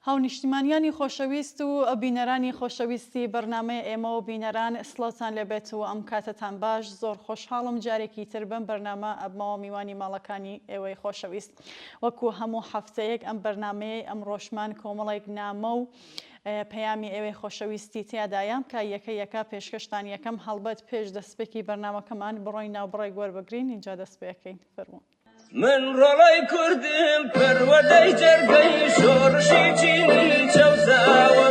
هاونیشتیمانیانی خۆشەویست و بینەرانی خۆشەویستی بەرنامەی ئێمە و بینەران سڵاوتان لەبێت و ئەم کاتتان باش. زۆر خۆشحاڵم جارێکی تر بم بەرنامە ئەبمەوە میوانی ماڵەکانی ئێوەی خۆشەویست. وەکو هەموو هەفتەیەک ئەم بەرنامەیە ئەم ڕۆژمان کۆمەڵێک نامە و پەیامی ئێوەی خۆشەویستی تیادایە کە یەکە پێشکەشتان یەکەم هەڵبەت پێش دەستپێکی بەرنامەکەمان بڕۆین ناوبڕێک وەربگرین اینجا دەستپێەکەین فەرموون. من ڕۆڵەی کوردم پەروەردەی جەرگەی شۆڕشی چینی چەوزاوە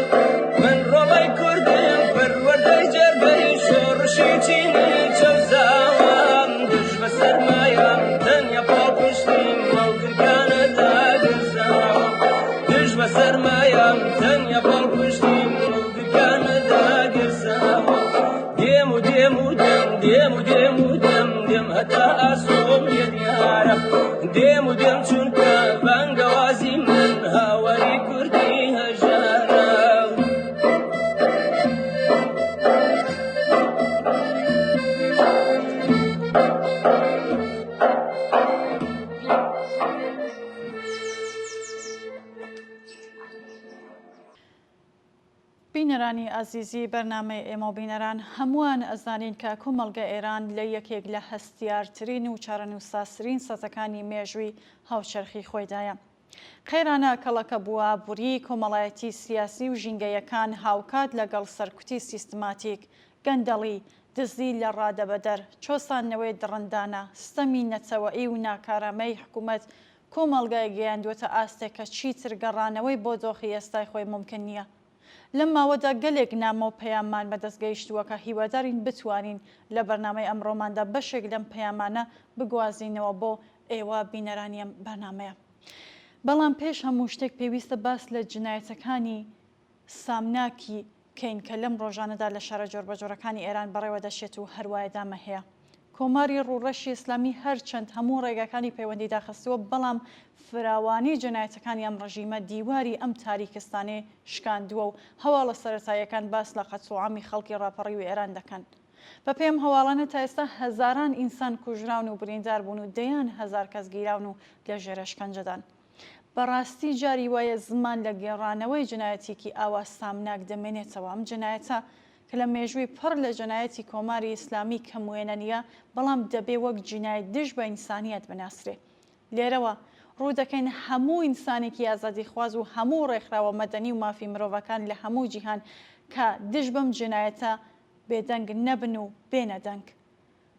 من ڕۆڵەی کوردم پەروەردەی جەرگەی شۆڕشی چینی چەوزاوە دژ بە سەرمایەم تەنیا پاڵپشتی مەڵگرگانە داگرزاوە دژ بە سەرمایەم تەنیا پاڵپشتی مەڵگرگانە داگرزاوە دێم و دێم و دەم دێم و دێم و دەم دێم هەتا ئاسۆم لێدیارە دێم و دێم چونکە بانگەوازی من هاواری کوردی هەژارە بینەرانی ئازیزی بەرنامەی ئێمە و بینەران هەمووان ئەزانین کە کۆمەڵگە ئێران لە یەکێک لە هەستیارترین و چارەنووساسرین سەتەکانی مێژووی هاوچەرخی خۆیدایە. خێرانە کەڵەکە بووە بوری کۆمەڵایەتی سیاسی و ژینگەیەکان هاوکات لەگەڵ سەرکوتی سیستماتیک، گەندەڵی، دزی لە ڕادەبەدەر، چۆسانەوەی دڕندانە، ستەمی نەچەوەئی و ناکارامەی حکوومەت کۆمەڵگای گەیاندووەتە ئاستێکە چیتر گەڕانەوەی بۆ دۆخی ئێستای خۆی ممکن نییە. لەم ماوەدا گەلێک نامە و پەیاممان بەدەستگەیشتووە کە هیوادارین بتوانین لە بەرنامەی ئەمڕۆماندا بەشێک لەم پەیامانە بگوازینەوە بۆ ئێوە بینەرانی ئەم بەرنامەیە. بەڵام پێش هەموو شتێک پێویستە باس لە جنایەتەکانی سامناکی کەین کە لەم ڕۆژانەدا لە شارە جۆربەجۆرەکانی ئێران بەڕێوە دەشێت و هەروایەدامە هەیە. کۆماری ڕوڕەشی ئیسلامی هەرچەند هەموو ڕێگاکانی پەیوەندی داخستووە بەڵام فراوانی جنایەتەکانی ئەم ڕژیمە دیواری ئەم تاریکستانێ شکاندووە و هەواڵە سەرەتاییەکان باس لە قەچوعامی خەڵکی ڕاپەڕی و ئێران دەکەن. بە پێم هەواڵانە تا ئێستا هەزاران ئینسان کوژراون و بریندار بوون و دەیان هەزار کەس گیراون و لە ژێرە شکنجەدان. بەڕاستی جاری وایە زمان لە گێڕانەوەی جنایەتێکی ئاوا سامناک دەمێنێتەوە. ئەم جنایەتە کە لە مێژووی پڕ لە جنایەتی کۆماری ئیسلامی کەموێنە نیە بەڵام دەبێ وەک جینایەت دژ بە ئینسانیەت بناسرێ. لێرەوە ڕوو دەکەین هەموو ئینسانێکی ئازادیخواز و هەموو ڕێکخراوە مەدەنی و مافی مرۆڤەکان لە هەموو جیهان کە دژ بەم جنایەتە بێدەنگ نەبن و بێنە دەنگ.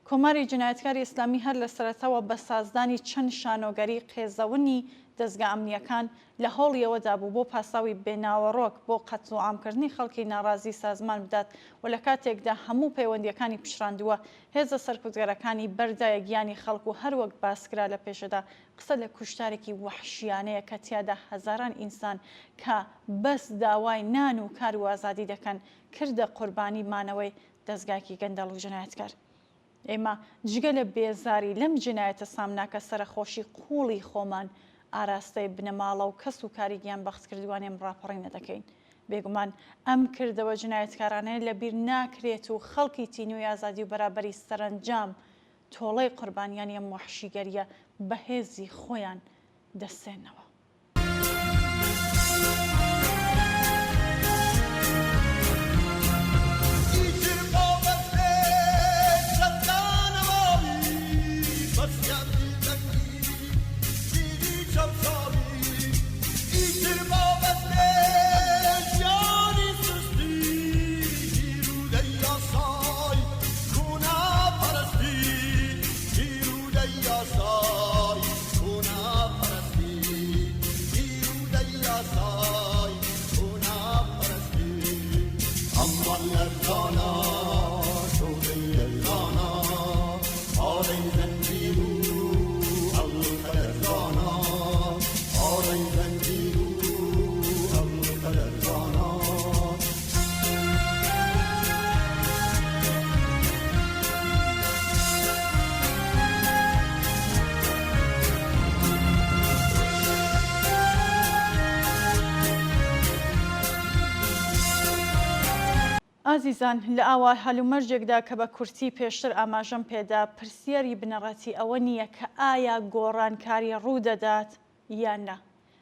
کۆماری جنایەتکاری ئیسلامی هەر لە سەرەتاوە بە سازدانی چەند شانۆگەری قێزەونی دەستگا ئەمنیەکان لە هەوڵیەوەدا بوو بۆ پاساوی بێناوەڕۆک بۆ قەت و عامکردنی خەڵکی ناڕازی سازمان بدات و لە کاتێکدا هەموو پەیوەندیەکانی پیشراندووە هێزە سەرکوتگەرەکانی بەردایە گیانی خەڵک و هەروەک باسکرا لە پێشەدا قسە لە کوشتارێکی وەحشیانەیە کە تیادا هەزاران ئینسان کە بەس داوای نان و کار و ئازادی دەکەن کردە قوربانی مانەوەی دەستگاکی گەندەڵ و جنایەتکار. ئێمە جگە لە بێزاری لەم جنایەتە سامناکە سەرخۆشی قوڵی خۆمان ئاراستەی بنەماڵە و کەس و کاری گیان بەخت کردوانێم ڕاپەڕی نەدەکەین. بێگومان ئەم کردەوە جنایەتکارانەیە لەبیر ناکرێت و خەڵکی تینوی ئازادی و بەرابەری سەرنجام تۆڵەی قوربانیانی ئەم وەحشیگەریە بەهێزی خۆیان دەسێنەوە. ئازیزان لە ئاوا هەلومەرجێکدا کە بە کورتی پێشتر ئاماژەم پێدا پرسیاری بنەڕەتی ئەوە نییە کە ئایا گۆڕانکاری ڕوو دەدات یان نا.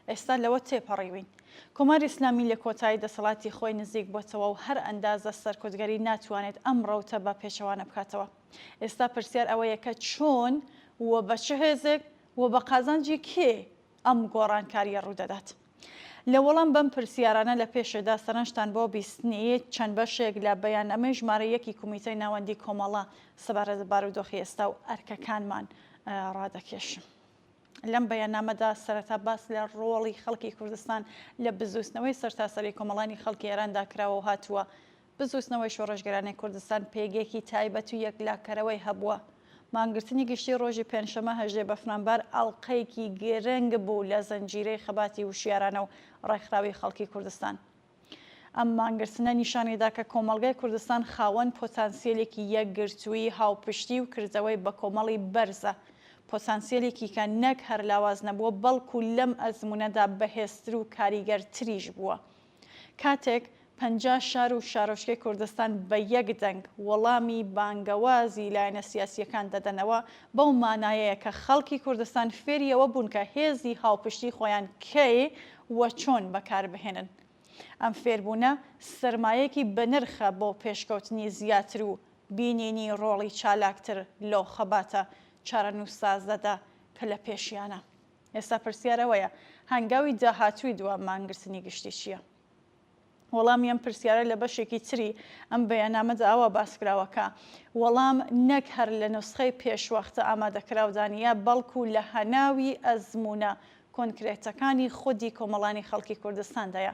ئێستا لەوە تێپەڕیوین کۆماری ئیسلامی لە کۆتایی دەسەڵاتی خۆی نزیک بۆتەوە و هەر ئەندازە سەرکۆتگەری ناتوانێت ئەم ڕەوتە بە پێچەوانە بکاتەوە. ئێستا پرسیار ئەوەیە کە چۆن و بە چه هێزێک و بە قازانجی کێ ئەم گۆڕانکاریە ڕوودەدات. لە وەڵام بەم پرسیارانە لە پێشێدا سەرنجتان بۆ بیستنی چەند بەشێک لە بەیاننامەی ژمارە 1 کۆمیتەی ناوەندی کۆمەڵە سەبارەت بە بارودۆخی ئێستا و ئەرکەکانمان ڕادەکێشم. لەم بەیاننامەدا سەرەتا باس لە ڕۆڵی خەڵکی کوردستان لە بزوستنەوەی سەرتاسەری کۆمەڵانی خەڵکی ئێراندا کراوە و هاتووە. بزوستنەوەی شۆڕژگەرانی کوردستان پێگێکی تایبەت و یەکلاکەرەوەی هەبووە. مانگرتنی گشتی ڕۆژی پێنجشەمە 18 بەفرانبار ئەڵقەیەکی گرنگ بوو لە زەنجیرەی خەباتی وشیارانە و ڕێکخراوی خەڵکی کوردستان. ئەم مانگرتنە نیشانیدا کە کۆمەڵگەی کوردستان خاوەن پۆتانسیێلێکی یەکگرتووی هاوپشتی و کردەوەی بە کۆمەڵی بەرزە، پۆتانسیێلێکی کە نەک هەر لاواز نەبووە بەڵکو لەم ئەزمونەدا بەهێزتر و کاریگەرتریش بووە. کاتێک 50 شار و شارۆچکەی کوردستان بە یەک دەنگ وەڵامی بانگەوازی لایەنە سیاسیەکان دەدەنەوە بەو مانایەیە کە خەڵکی کوردستان فێریەوە بوون کە هێزی هاوپشتی خۆیان کێ وە چۆن بەکاربهێنن. ئەم فێربوونە سەرمایەکی بەنرخە بۆ پێشکەوتنی زیاتر و بینینی ڕۆڵی چالاکتر لەو خەباتە چارەنووسازەدا کە لە پێشیانە. ئێستا پرسیارەوەیە هەنگاوی داهاتووی دووە مانگرتنی گشتی چییە؟ وەڵامی ئەم پرسیارە لە بەشێکی تری ئەم بەیاننامەدا ئەوە باسکراوەکە وەڵام نەک هەر لە نوسخەی پێشوەختە ئامادەکراودانیە بەڵکو لە هەناوی ئەزمونە کۆنکرێتەکانی خودی کۆمەڵانی خەڵکی کوردستاندایە.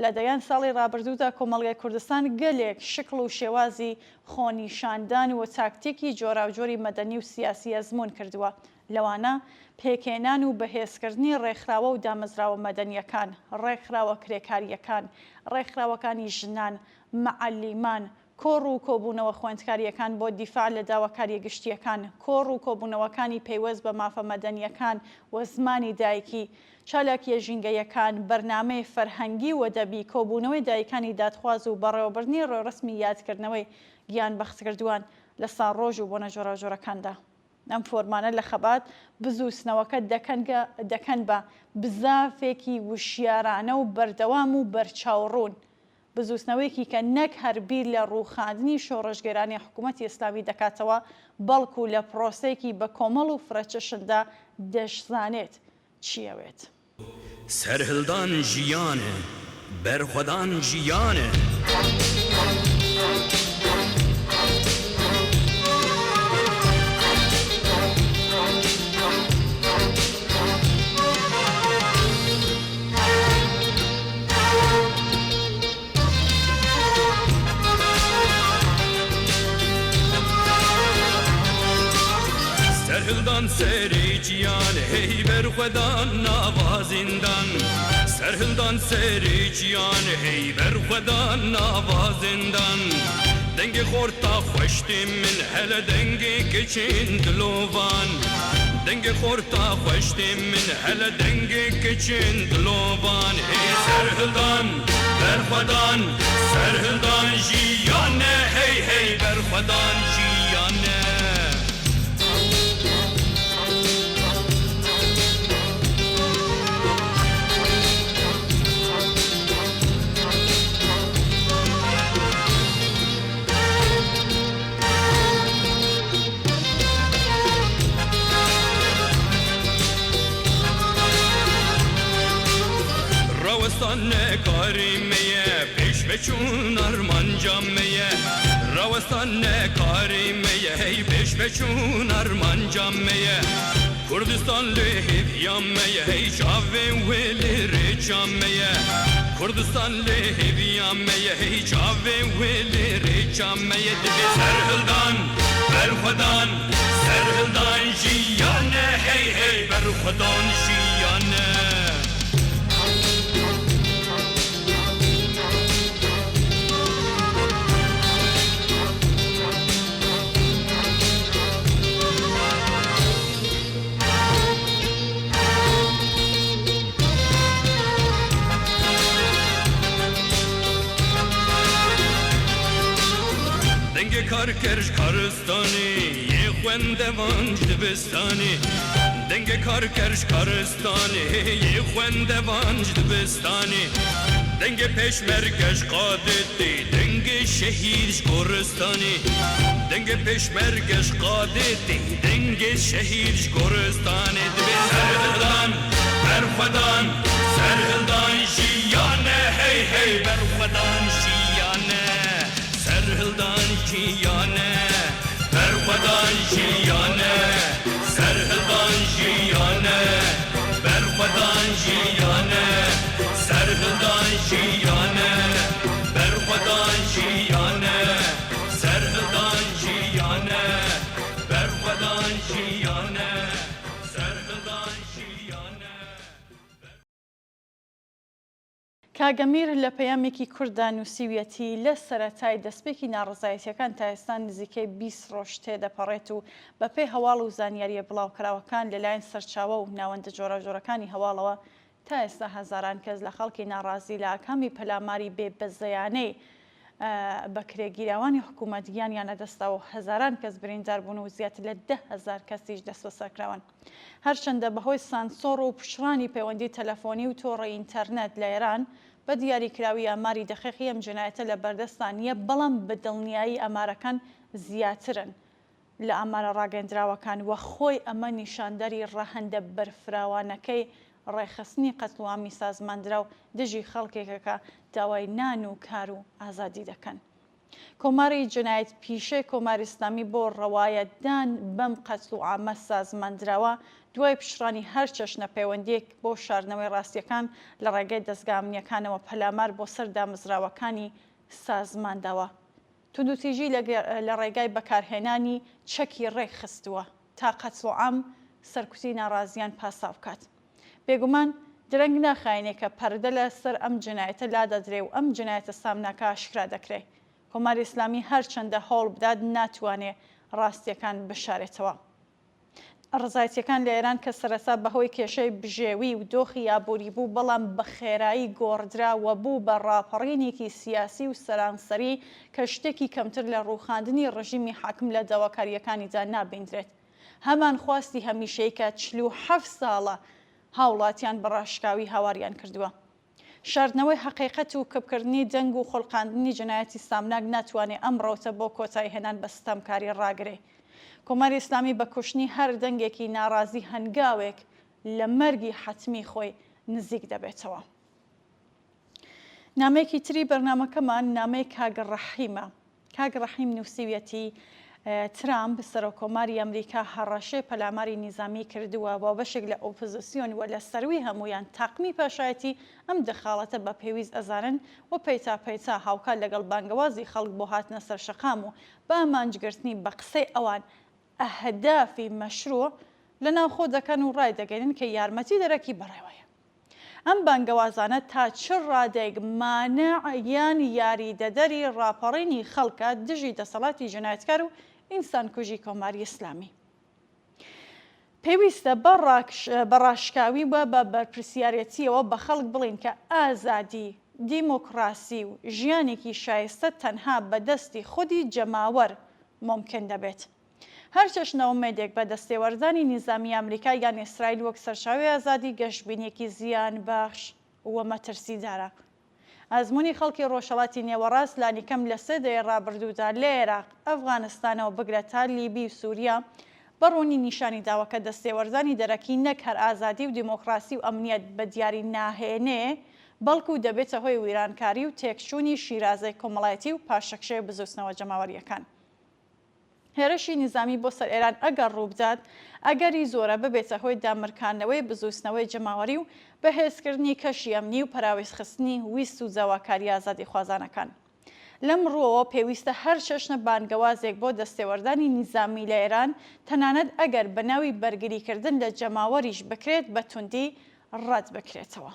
لە دەیان ساڵی ڕابردوودا کۆمەڵگەی کوردستان گەلێک شکل و شێوازی خۆنیشاندان و تاکتیکی جۆراوجۆری مەدەنی و سیاسی ئەزمون کردووە. لەوانە پێکێنان و بەهێزکردنی ڕێکخراوە و دامەزراوە مەدەنیەکان، ڕێکخراوە کرێکاریەکان، ڕێکخراوەکانی ژنان، مەعەلیمان، کۆڕ و کۆبوونەوە خوێندکاریەکان بۆ دیفاع لە داواکاریە گشتیەکان، کۆڕ و کۆبوونەوەکانی پەیوەست بە مافە مەدەنیەکان و زمانی دایکی، چالاکیە ژینگەیەکان، بەرنامەی فەرهەنگی و دەبی، کۆبوونەوەی دایکانی دادخواز و بەڕێوەبردنی ڕێڕسمی یادکردنەوەی گیان بەختکردووان لە ساڕۆژ و بۆنە جۆراوجۆرەکاندا. ئەم فۆرمانە لە خەبات بزوستنەوەکە دەکەن بە بزافێکی وشیارانە و بەردەوام و بەرچاوڕوون. بزوستنەوەیەکی کە نەک هەربیر لە ڕووخاندنی شۆڕژگەرانی حکوومەتی ئیسلامی دەکاتەوە بەڵکو لە پرۆسەیەکی بە کۆمەڵ و فرەچەشندا دەشزانێت چیەوێت. سەرهڵدان ژیانە، بەرخۆدان ژیانە. سەرهڵدان سەری گیان هەی بەرخۆدان ناوازیندان، سەرهڵدان سەری گیان هەی بەرخۆدان ناوازیندان. دەنگی خۆرتا خوشتی من هەلە دەنگی کچین دلۆڤان، دەنگی خۆرتا خوشتی من هەلە دەنگی کچین دلۆڤان. هەی سەرهڵدان بەرخۆدان، سەرهڵدان ژیانە، هەی هەی بەرخۆدان ژیانە. نکاریمیه پیش بچون ارمانجامیه، روستان نکاریمیه هی پیش بچون ارمانجامیه. کردستان لهیبیامیه هی چاوی ولی ریچامیه، کردستان لهیبیامیه هی چاوی ولی ریچامیه. دبی سرهڵدان بەرخۆدان، سەرهڵدان ژیانە، هەی هەی بەرخۆدان ژیانە. کار کرش کارستانی یه خوند وانج دبستانی دنگ کار کرش کارستانی یه خوند وانج دبستانی دنگ پشمرگش قادتی دنگ شهیدش گورستانی دنگ پشمرگش قادتی دنگ شهیدش گورستانی سرهلدان برخدان سرهلدان جیانه هی هی برخدان جیانه سرهلدان جیانه برخدان جیانه سرهلدان جیانه برخدان جیانه سرهلدان جیانه برخدان جیانه سرهلدان جیانه برخدان جیانه سرهلدان جیانه. کاگەمیر لە پەیامێکی کووردا نووسیویەتی لە سەرەتای دەستپێکی ناڕزایەتیەکان تا ئێستا نزیکەی 20 ڕۆژ تێدەپەڕێت و بەپێی هەواڵ و زانیاریە بڵاوکراوەکان لەلایەن سەرچاوە و ناوەندە جۆرەجۆرەکانی هەواڵەوە تا ئێستا هەزاران کەس لە خەڵکی ناڕازی لە ئاکامی پەلاماری بێبەزەیانەی بەکرێگیراوانی حکوومەتیان یانە دەستا و هەزاران کەس بریندار بوون و زیاتر لە 10,000 کەسیش دەستبەسەرکراون. هەرچەندە بەهۆی سانسۆڕ و پشڕانی پەیوەندی تەلەفۆنی و تۆڕی ئینتەرنێت لە ئێران بە دیاریکراوی ئاماری دەقیقی ئەم جنایەتە لە بەردەستان نیە، بەڵام بەدڵنیایی ئامارەکان زیاترن لە ئامارە ڕاگەندراوەکان وە خۆی ئەمە نیشاندەری ڕەهەندە بەرفراوانەکەی ڕێخستنی قەتڵوامی سازماندرا و دژی خەڵکێکەکە داوای نان و کار و ئازادی دەکەن. کۆماری جنایەت پیشەی کۆماری ئیسلامی بۆ ڕەوایەتدان بەم قەتڵ و عامە سازماندراوە دوای پشڕانی هەر چەشنە پەیوەندیەک بۆ شاردنەوەی ڕاستیەکان لە ڕێگەی دەستگا ئەمنیەکانەوە پەلامار بۆ سەر دامەزراوەکانی سازمانداوە. توندوتیژی لە ڕێگای بەکارهێنانی چەکی ڕێکخستووە تا قەتڵ و عام سەرکوتی ناڕازیان پاساو بکات. بێگومان درەنگ ناخایەنێ کە پەردە لە سەر ئەم جنایەتە لادەدرێ و ئەم جنایەتە سامناکە ئاشکرا دەکرێت. کۆماری ئیسلامی هەرچەندە هەوڵ بدات ناتوانێت ڕاستیەکان بشارێتەوە. ڕزایەتیەکان لە ئێران کە سەرەتا بەهۆی کێشەی بژێوی و دۆخی یابووری بوو، بەڵام بە خێرایی گۆڕدراوە بوو بە ڕاپەڕینێکی سیاسی و سەرانسەری کە شتێکی کەمتر لە ڕووخاندنی ڕژیمی حاکم لە داواکاریەکانیدا نابیندرێت. هەمان خواستی هەمیشەی کە 47 ساڵە هاوڵاتیان بە ڕاشکاوی هاواریان کردووە. شاردنەوەی حقیقەت و کەپکردنی دەنگ و خۆڵقاندنی جنایەتی سامناک ناتوانێت ئەم ڕەوتە بۆ کۆتایی هێنان بە ستەمکاری ڕاگرێ. کۆماری ئیسلامی بە کوشتنی هەر دەنگێکی ناڕازی هەنگاوێک لە مەرگی حتمی خۆی نزیک دەبێتەوە. نامەیەکی تری بەرنامەکەمان نامەی کاگ ڕەحیمە. کاگ ڕەحیم نووسیویەتی ترامپ سەرۆکۆماری ئەمریکا هەڕەشەی پەلاماری نیزامی کردووە بۆ بەشێک لە ئۆپۆزیسیۆن و لە سەروی هەمویان تاقمی پاشایەتی ئەم دەخاڵەتە بە پێویست ئەزانن و پەیتا هاوکات لەگەڵ بانگەوازی خەڵک بۆ هاتنە سەر شەقام و بە ئامانجگرتنی بە قسەی ئەوان ئەهدافی مەشروع لە ناوخۆ دەکەن و ڕای دەگەێنن کە یارمەتی دەرەکی بەڕێوەیە. ئەم بانگەوازانە تا چ ڕادێک مانع یان یاریدەدەری ڕاپەڕینی خەڵکە دژی دەسەڵاتی ژنایەتکار و ئینسان کوژی کۆماری ئیسلامی. پێویستە بە ڕاشکاوی وە بە بەرپرسیارەتیەوە بە خەڵک بڵین کە ئازادی، دیمۆکراسی و ژیانێکی شایستە تەنها بەدەستی خودی جەماوەر ممکن دەبێت. هەر چەشنەوەمێدێک بە دەستێوەردانی نیزامی ئەمریکا یان ئیسرائیل وەک سەرچاوی ئازادی گەشتبینیەکی زیان باش وە مەترسیدارە. ئەزمموی خەڵکی ڕۆژهەڵاتی نێوەڕاست لانیکەم لە 3 دەی ڕابردوودا لە عێراق، ئەفغانستانەوە بگرێت تا لیبی و سووریا بەڕوونی نیشانی داوە کە دەستێوەردانی دەرەکی نەک هەر ئازادی و دیمۆکراسی و ئەمنیەت بە دیاری ناهێنێ، بەڵکو دەبێتە هۆی ویرانکاری و تێکچوونی شیرازەی کۆمەڵایەتی و پاشەکشەی بزوستنەوە جەماوەریەکان. هێرشی نیزامی بۆ سەر ئێران ئەگەر ڕووبدات ئەگەری زۆرە ببێتە هۆی دامرکاندنەوەی بزوستنەوەی جەماوەری و بەهێزکردنی کەشی ئەمنی و پەراویستخستنی ویست و جەواکاری ئازادی خوازانەکان. لەم ڕووەوە پێویستە هەر چەشنە بانگەوازێک بۆ دەستێوەردانی نیزامی لە ئێران تەنانەت ئەگەر بەناوی بەرگریکردن لە جەماوەریش بکرێت بە توندی ڕەت بکرێتەوە.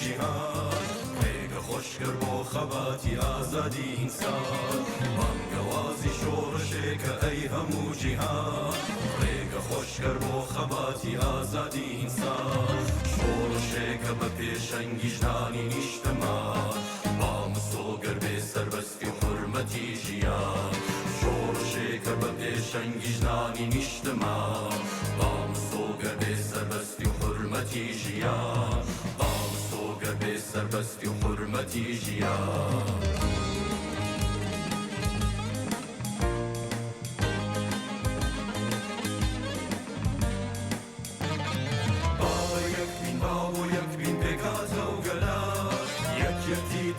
جیهان ڕێگە خۆشکرد بۆ خەباتی ئازادی ئینسان بانگەوازی شۆڕشێکە ئەی هەموو جیهان ڕێگە خۆشکرد بۆ خەباتی ئازادی ئینسان شۆڕشێکە بە پێشەنگی ژنانی نیشتمان بامسۆگەر بێ سەربەستی و حورمەتی ژیان شۆڕشێکە بە پێشەنگی ژنانی نیشتمان بامسۆگەر بێ سەربەستی و حورمەتی ژیان بامسۆگەر بێ سەربەستی و حورمەتی ژیان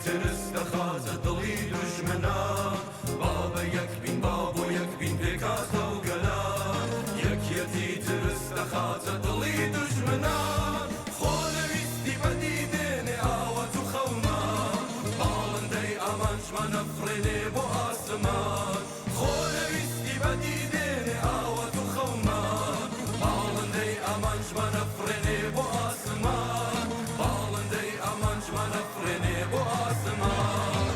ترس دەخاتە دڵی دوژمنان بابە یەک بین بابۆ یەک بین پێکاتە و گەلان یەکیەتی ترس دەخاتە دڵی دوژمنان خۆ نەویستی بەدیدێنێ ئاوەت و خەومان باڵندەی ئامانجمە نەفڕێنێ بۆ ئاسمان خۆ نەویستی بەدیدێنێ ئاوەت و خەومان باڵندەی ئامانجمە نەفڕێنێ بۆ ئاسمان باڵندەی ئامانجمە نەفڕێنێ بۆ ئاسمان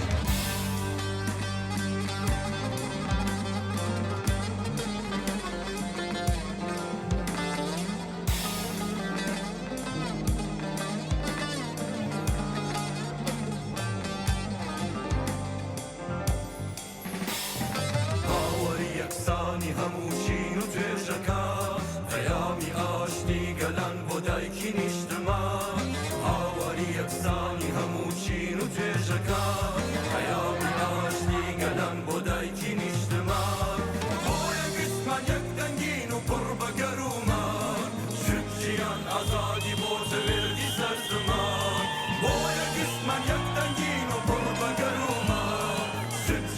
باوەری یەکسانی هەموو چین و توێژەکان پەیامی ئاشتی گەلان بۆ دایکی نیشتمان باوەری یەکسانی هەموو چین و توێژەکان پەیامی ئاشتی گەلان بۆ دایکی نیشتمان بۆیە گشتمان یەک دەنگین و پڕ بە گەرومان ژیان ئازادی بۆ تەوێردی سەر زمان بۆیە گشتمان یەک دەنگین و پڕ بە گەرومان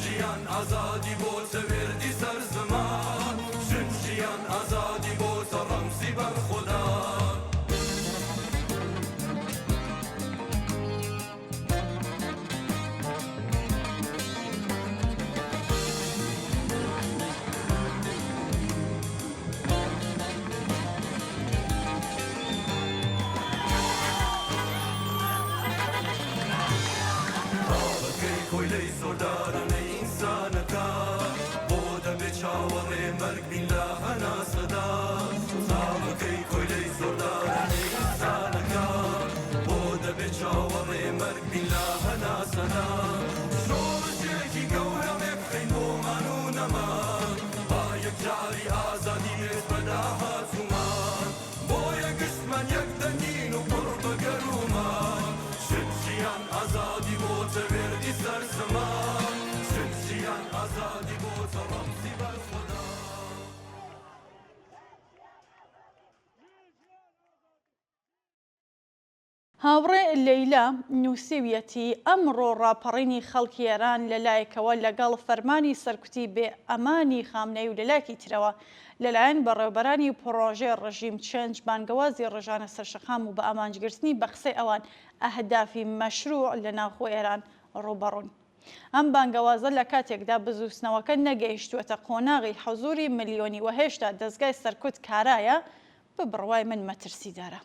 ژیان ئازادی بۆ تەوێردی سەر زمان ژیان ئازادی بۆ تە ڕەمزی بەرخودا خۆی لەی زۆردارانەی ئینسانەکان بۆ دەبێ چاوەڕێ مەرگ بین لە هەناسەدا زاڵەکەی خۆی لەی زۆردارانەی ئینسانەکان بۆ دەبێ چاوەڕێ مەرگ بین لە هەناسەدا شۆڕژێکی گەورەمێ بخەین بۆمان و نەمان با یەکجاری ئازادی بێت بەداهاتوومان بۆیە گشتمان یەک دەنگین و پڕ بە گەرومان ژیان ئازادی بۆ تەوێردی سەر زەمان ژیان ئازادی بۆ تە ڕەمزی بەرخودا هاوڕێ لەیلا نووسیویەتی ئەمڕۆ ڕاپەڕینی خەڵکی ئێران لەلایەکەوە لەگەڵ فەرمانی سەرکوتی بێ ئەمانی خامنەی و لەلایەکی ترەوە لەلایەن بەڕێوەبەرانی پڕۆژەی ڕژیم چێنج بانگەوازی ڕێژانە سەرشەخام و بە ئامانجگرتنی بە قسەی ئەوان ئەهدافی مەشروع لە ناوخۆ ئێران ڕوبەڕوون. ئەم بانگەوازە لە کاتێکدا بزوستنەوەکە نەگەیشتووەتە قۆناغی حەزوری ملیۆنی و هێشتا دەستگای سەرکوت کارایە ببڕوای من مەترسیدارە.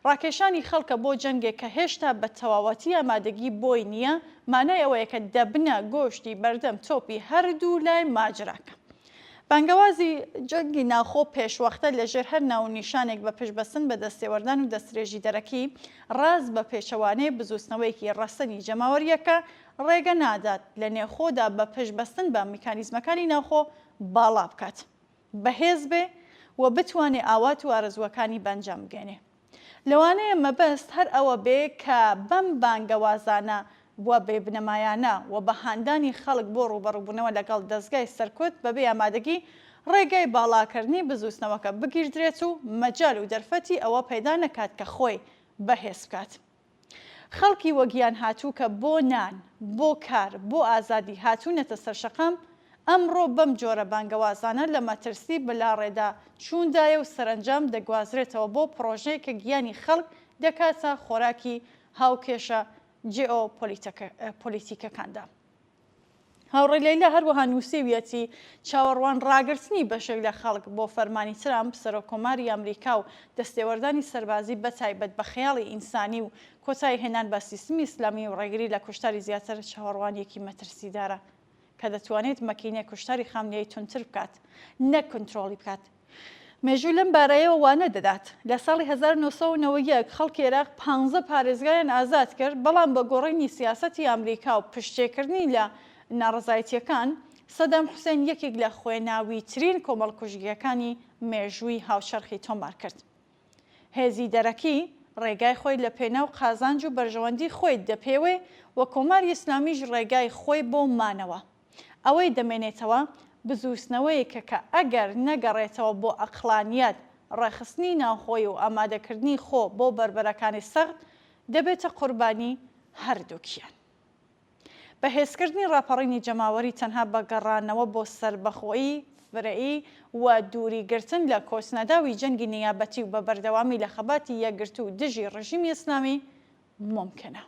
ڕاکێشانی خەڵکە بۆ جەنگێک کە هێشتا بە تەواوەتی ئامادەگی بۆی نییە مانای ئەوەیە کە دەبنە گۆشتی بەردەم تۆپی هەردوو لای ماجراکە. بانگەوازی جەنگی ناوخۆ پێشوەختە لەژێر هەر ناونیشانێک بە پێشبەستن بە دەستێوەردان و دەستێژی دەرەکی ڕاز بە پێچەوانەی بزوستنەوەیەکی ڕەسەنی جەماوەریەکە ڕێگە نادات لە نێوخۆدا بە پێشبەستن بە میکانیزمەکانی ناوخۆ باڵا بکات بەهێز بێ و بتوانێ ئاوات و ئارەزوەکانی بەنجام بگەێنێ. لەوانەیە مەبەست هەر ئەوە بێ کە بەم بانگەوازانە وە بێبنەمایانە و بە هاندانی خەڵک بۆ ڕوبەڕووبوونەوە لەگەڵ دەستگای سەرکوت بەبێ ئامادەگی ڕێگای باڵاکردنی بزوستنەوەکە بگیردرێت و مەجال و دەرفەتی ئەوە پەیدا نەکات کە خۆی بەهێز بکات. خەڵکی وەگیان هاتوو کە بۆ نان، بۆ کار، بۆ ئازادی هاتوونەتە سەرشەقام ئەمڕۆ بەم جۆرە بانگەوازانە لە مەترسی بەلاڕێدا چووندایە و سەرنجام دەگوازرێتەوە بۆ پرۆژەیە کە گیانی خەڵک دەکاتە خۆراکی هاوکێشە جیئۆپۆلیتیکەکاندا. هاوڕێ لەیلا هەروەها نووسیویەتی چاوەڕوان ڕاگررتنی بەشێک لە خەڵک بۆ فەرمانی ترامپ سەرۆکۆماری ئەمریکا و دەستێوەردانی سەربازی بەتایبەت بە خەیاڵی ئینسانی و کۆتایی هێنان بە سیستمی ئیسلامی و ڕێگری لە کوشتاری زیاتر چاوەڕوانیەکی مەترسیدارە کە دەتوانێت مەکینە کوشتاری خامنەیەی تونتر بکات نەک کنترۆلی بکات. مێژووی لەم بارەیەوە وانە دەدات لە ساڵی 1991 خەڵکی عێراق 15 پارێزگایان ئازاد کرد، بەڵام بە گۆڕینی سیاسەتی ئەمریکا و پشتێکردنی لە ناڕزایەتیەکان سەدام حوسێن یەکێک لە خوێناویترین کۆمەڵکوژیەکانی مێژووی هاوچەرخی تۆمار کرد. هێزی دەرەکی ڕێگای خۆی لە پێناو قازانج و بەرژەوەندی خۆی دەپێوێ و کۆماری ئیسلامیش ڕێگای خۆی بۆ مانەوە. ئەوەی دەمێنێتەوە بزووسنەوەیەکە کە ئەگەر نەگەڕێتەوە بۆ ئەقلانیەت ڕێخستنی ناوخۆی و ئامادەکردنی خۆ بۆ بربەرەکانی سەخت دەبێتە قوربانی هەردووکیان. بەهێزکردنی ڕاپەڕینی جەماوەری تەنها بە گەڕانەوە بۆ سربەخۆیی فرعی و دووریگرتن لە کۆچنەداوی جەنگی نیابەتی و بە بەردەوامی لە خەباتی یەکگرتو و دژی ڕژیمی ئیسلامی ممکنە.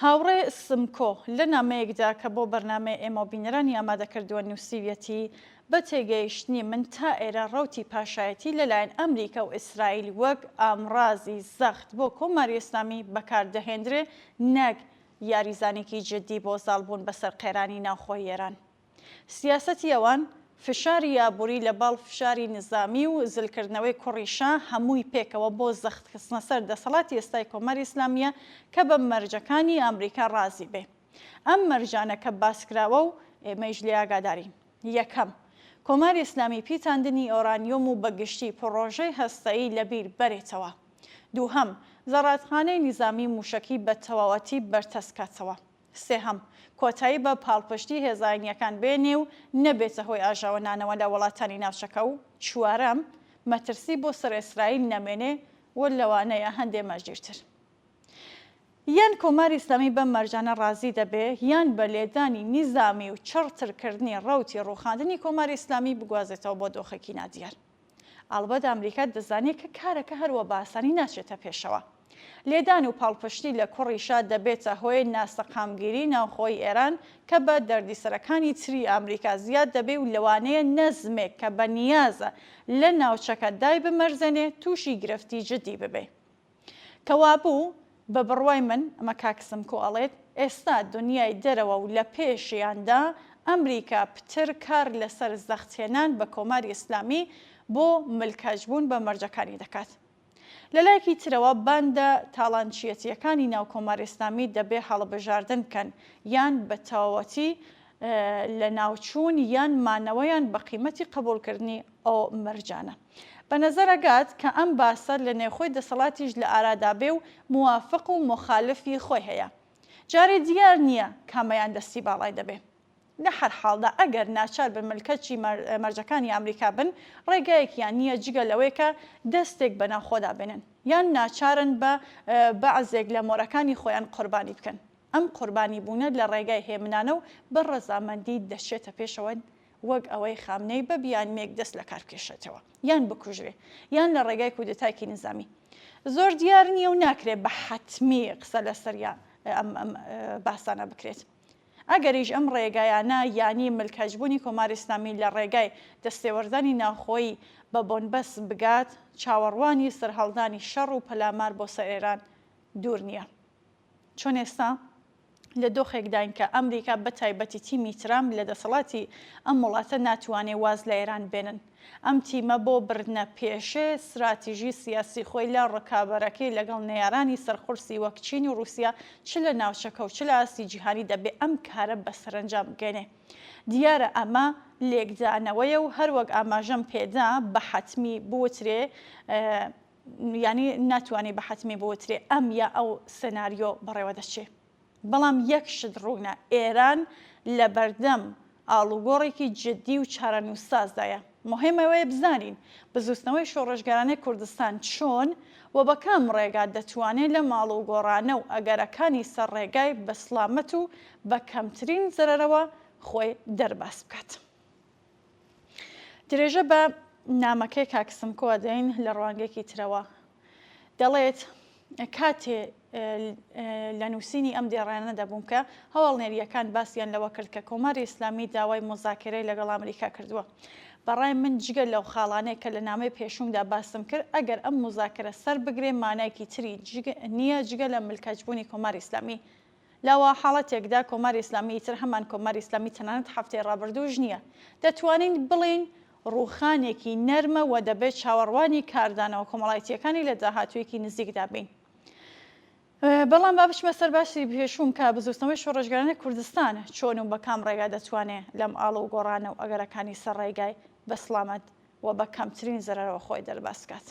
هاوڕێ سمکۆ لە نامەیەکدا کە بۆ بەرنامەی ئێمە بینەرانی ئامادەکردووە نووسیویەتی بە تێگەیشتنی من تا ئێرە ڕەوتی پاشایەتی لەلایەن ئەمریکا و ئیسرائیل وەک ئامڕازی زەخت بۆ کۆماری ئیسلامی بەکاردەهێنرێ نەک یاریزانێکی جدی بۆ زاڵبوون بەسەر قێرانی ناوخۆی ئێران. سیاسەتی ئەوان فشاری یابووری لە باڵ فشاری نظامی و زلکردنەوەی کوڕیشا هەمووی پێکەوە بۆ زەخت خستنە سەر دەسەڵاتی ئێستای کۆماری ئیسلامیە کە بە مەرجەکانی ئەمریکا ڕازی بێ. ئەم مەرجانە کە باسکراوە و ئێمەیش لێ ئاگادارین. یەکەم، کۆماری ئیسلامی پیتاندنی ئۆرانیۆم و بەگشتی پڕۆژەی هەستەیی لەبیر بەرێتەوە. دووهەم، زەڕاتخانەی نیزامی موشکی بە تەواوەتی بەرتەسکاتەوە. سێهەم، کۆتایی بە پاڵپشتی هێزانیەکان بێنێ و نەبێتە هۆی ئاژاوەنانەوە لە وڵاتانی ناوچەکە و چوارەم، مەترسی بۆ سەر ئیسرائیل نەمێنێ و لەوانەیە هەندێ مەژگیرتر. یان کۆماری ئیسلامی بەم مەرجانە ڕازی دەبێ یان بە لێدانی نیزامی و چڕترکردنی ڕەوتی ڕووخاندنی کۆماری ئیسلامی بگوازێتەوە بۆ دۆخێکی نادیار. ئەڵبەت ئەمریکا دەزانێت کە کارەکە هەروە بە ئاسانی ناچێتە پێشەوە. لێدان و پاڵپشتی لە کوڕیشا دەبێتە هۆی ناسەقامگیری ناوخۆی ئێران کە بە دەردیسەرەکانی تری ئەمریکا زیاد دەبێ و لەوانەیە نەزمێک کە بە نیازە لە ناوچەکە دای بمەرزێنێ تووشی گرفتی جدی ببێ. کەوابوو بە بڕوای من ئەمە کاکسم کۆ ئەڵێت ئێستا دنیای دەرەوە و لە پێشیاندا ئەمریکا پتر کار لەسەر زەختێنان بە کۆماری ئیسلامی بۆ ملکەجبوون بە مەرجەکانی دەکات. لە لایەکی ترەوە باندا تاڵانچیەتیەکانی ناو کۆماری ئیسلامی دەبێ هەڵبژاردن بکەن یان بە تەواوەتی لە ناوچوون یان مانەوەیان بە قیمەتی قبولکردنی ئەو مەرجانە. بە نەزەرەگات کە ئەم باسە لە نێوخۆی دەسەڵاتیش لە ئارادا بێ و موافق و مخالفی خۆی هەیە. جارێ دیار نییە کامەیان دەستی باڵای دەبێ. لە هەر حاڵدا ئەگەر ناچار بە ملکەتی مەرجەکانی ئەمریکا بن ڕێگایەکیان نییە جگە لەوەی کە دەستێک بە ناوخۆدا بێنن یان ناچارن بە بەعزێک لە مۆرەکانی خۆیان قوربانی بکەن. ئەم قوربانی بوونە لە ڕێگای هێمنانە و بە ڕەزامەندی دەچێتە پێشەوە وەک ئەوەی خامنەی بە بیانمێک دەست لە کار بکێشێتەوە یان بکوژرێ یان لە ڕێگای کودتایکی نظامی. زۆر دیار نییە و ناکرێت بە حتمی قسە لەسەریان ئەم باسانە بکرێت. ئەگەریش ئەم ڕێگایانە یانی ملکەجبوونی کۆماری ئیسلامی لە ڕێگای دەستێوەردانی ناوخۆیی بە بۆنبەس بگات چاوەڕوانی سەرهەڵدانی شەڕ و پەلامار بۆ سەر ئێران دوور نییە. چۆن ئێستا لە دۆخێکداین کە ئەمریکا بە تایبەتی تیمی ترامپ لە دەسەڵاتی ئەم وڵاتە ناتوانێ واز لە ئێران بێنن. ئەم تیمە بۆ بردنە پێشێ استراتیژی سیاسی خۆی لە ڕکابەرەکەی لەگەڵ نێرانی سەرخورسی وەک چین و رووسیا چ لە ناوچەکە و چ لە ئاسی جیهانی دەبێ ئەم کارە بە سەرنجام بگەێنێ. دیارە ئەمە لێکدانەوەیە و هەروەک ئاماژەم پێدا بە حتمی بوترێ ینی ناتوانێت بە حتمی بوترێ ئەم یا ئەو سناریۆ بەڕێوە دەچێت. بەڵام یەک شت ڕوونە ئێران لە بەردەم ئاڵوگۆڕێکی جددی و چارەنووسازدایە. مهمەوەیە بزانین بزوستنەوەی شۆڕژگارانەی کوردستان چۆن و بە کام ڕێگا دەتوانێت لە ماڵ و گۆڕانە و ئەگەرەکانی سەر ڕێگای بە سڵامەت و بە کەمترین زەرەرەوە خۆی دەرباس بکات. درێژە بە نامەکەی کاکسم کۆ دەین لە ڕوانگەیەکی ترەوە دەڵێت کاتێ لە نووسینی ئەم دێڕانە دەبووم کە هەواڵنێریەکان باسییان لەوە کرد کە کۆماری ئیسلامی داوای مۆزاکرەی لەگەڵ ئەمریکا کردووە. بەڕای من جگە لەو خاڵانەیە کە لە نامەی پێشومدا باسم کرد ئەگەر ئەم مۆزاکرە سەر بگرێ مانایکی تری نییە جگە لە ملکەجبوونی کۆماری ئیسلامی. لاوە حاڵەتێکدا کۆماری ئیسلامی تر هەمان کۆماری ئیسلامی تەنانەت هەفتەی ڕابردووش نییە. دەتوانین بڵین ڕووخانێکی نەرمە و دەبێت چاوەڕوانی کاردانەوە کۆمەڵایەتیەکانی لە داهاتوویەکی نزیکدا بین. بەڵام با بچمە سەر باسی پێشوم کە بزوستنەوەی شۆڕژگارانەی کوردستان چۆن و بە کام ڕێگا دەتوانێت لەم ئاڵە و گۆڕانە و ئەگەرەکانی سەر ڕێگای بە سڵامەت و بە کەمترین زەرەرەوە خۆی دەرباس بکات.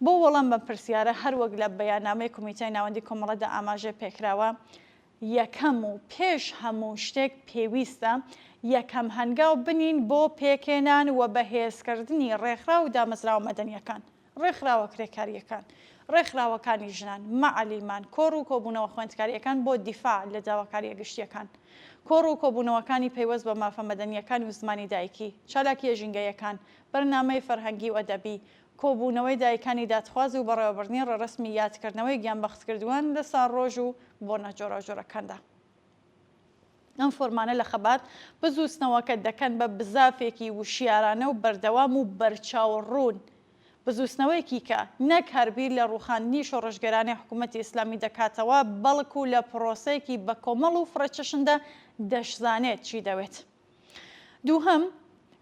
بۆ وەڵام بە پرسیارە هەروەک لە بەیاننامەی کۆمیتەی ناوەندی کۆمەڵەدا ئاماژەی پێکراوە یەکەم و پێش هەموو شتێک پێویستە یەکەم هەنگاو بنین بۆ پێکێنان و بەهێزکردنی ڕێکخراو و دامەزراوە مەدەنیەکان ڕێکخراوە کرێکاریەکان ڕێکخراوەکانی ژنان مەعەلیمان کۆڕ و کۆبوونەوە خوێندکاریەکان بۆ دیفاع لە داواکاریە گشتیەکان کۆڕ و کۆبوونەوەکانی پەیوەست بە مافە مەدەنیەکان و زمانی دایکی چالاکیە ژینگەیەکان بەرنامەی فەرهەنگی و ئەدەبی کۆبوونەوەی دایکانی دادخواز و بەڕێوەبردنی ڕێڕەسمی یادکردنەوەی گیانبەختکردووان لە ساڕۆژ و بۆ نەجۆرەجۆرەکاندا. ئەم فۆرمانە لە خەبات بزوستنەوەکە دەکەن بە بزافێکی وشیارانە و بەردەوام و بەرچاوڕوون بزوستنەوەیەکی کە نەک هەربیر لە ڕووخاندنی شۆڕژگەرانی حکوومەتی ئیسلامی دەکاتەوە بەڵکو لە پرۆسەیەکی بە کۆمەڵ و فرەچەشندا دەشزانێت چی دەوێت. دووهەم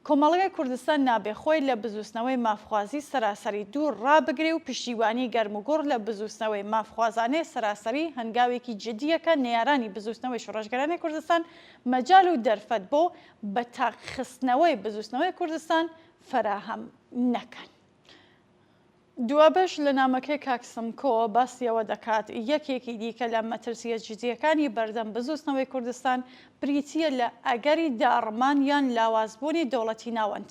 کۆمەڵگەی کوردستان نابێ خۆی لە بزوستنەوەی مافخوازی سەراسەری دوور ڕابگرێ و پشتیوانی گەرموگۆڕ لە بزوستنەوەی مافخوازانەی سەراسەری هەنگاوێکی جدیەکە نێرانی بزوستنەوەی شۆڕژگەرانی کوردستان مەجال و دەرفەت بۆ بە تاقخستنەوەی بزوستنەوەی کوردستان فراهەم نەکەن. دوابەش لە نامەکەی کاکسم کۆ باسیەوە دەکات یەکێکی دیکە لە مەترسیە جدیەکانی بەردەم بزوستنەوەی کوردستان بریتیە لە ئەگەری داڕمان یان لاوازبوونی دەوڵەتی ناوەند.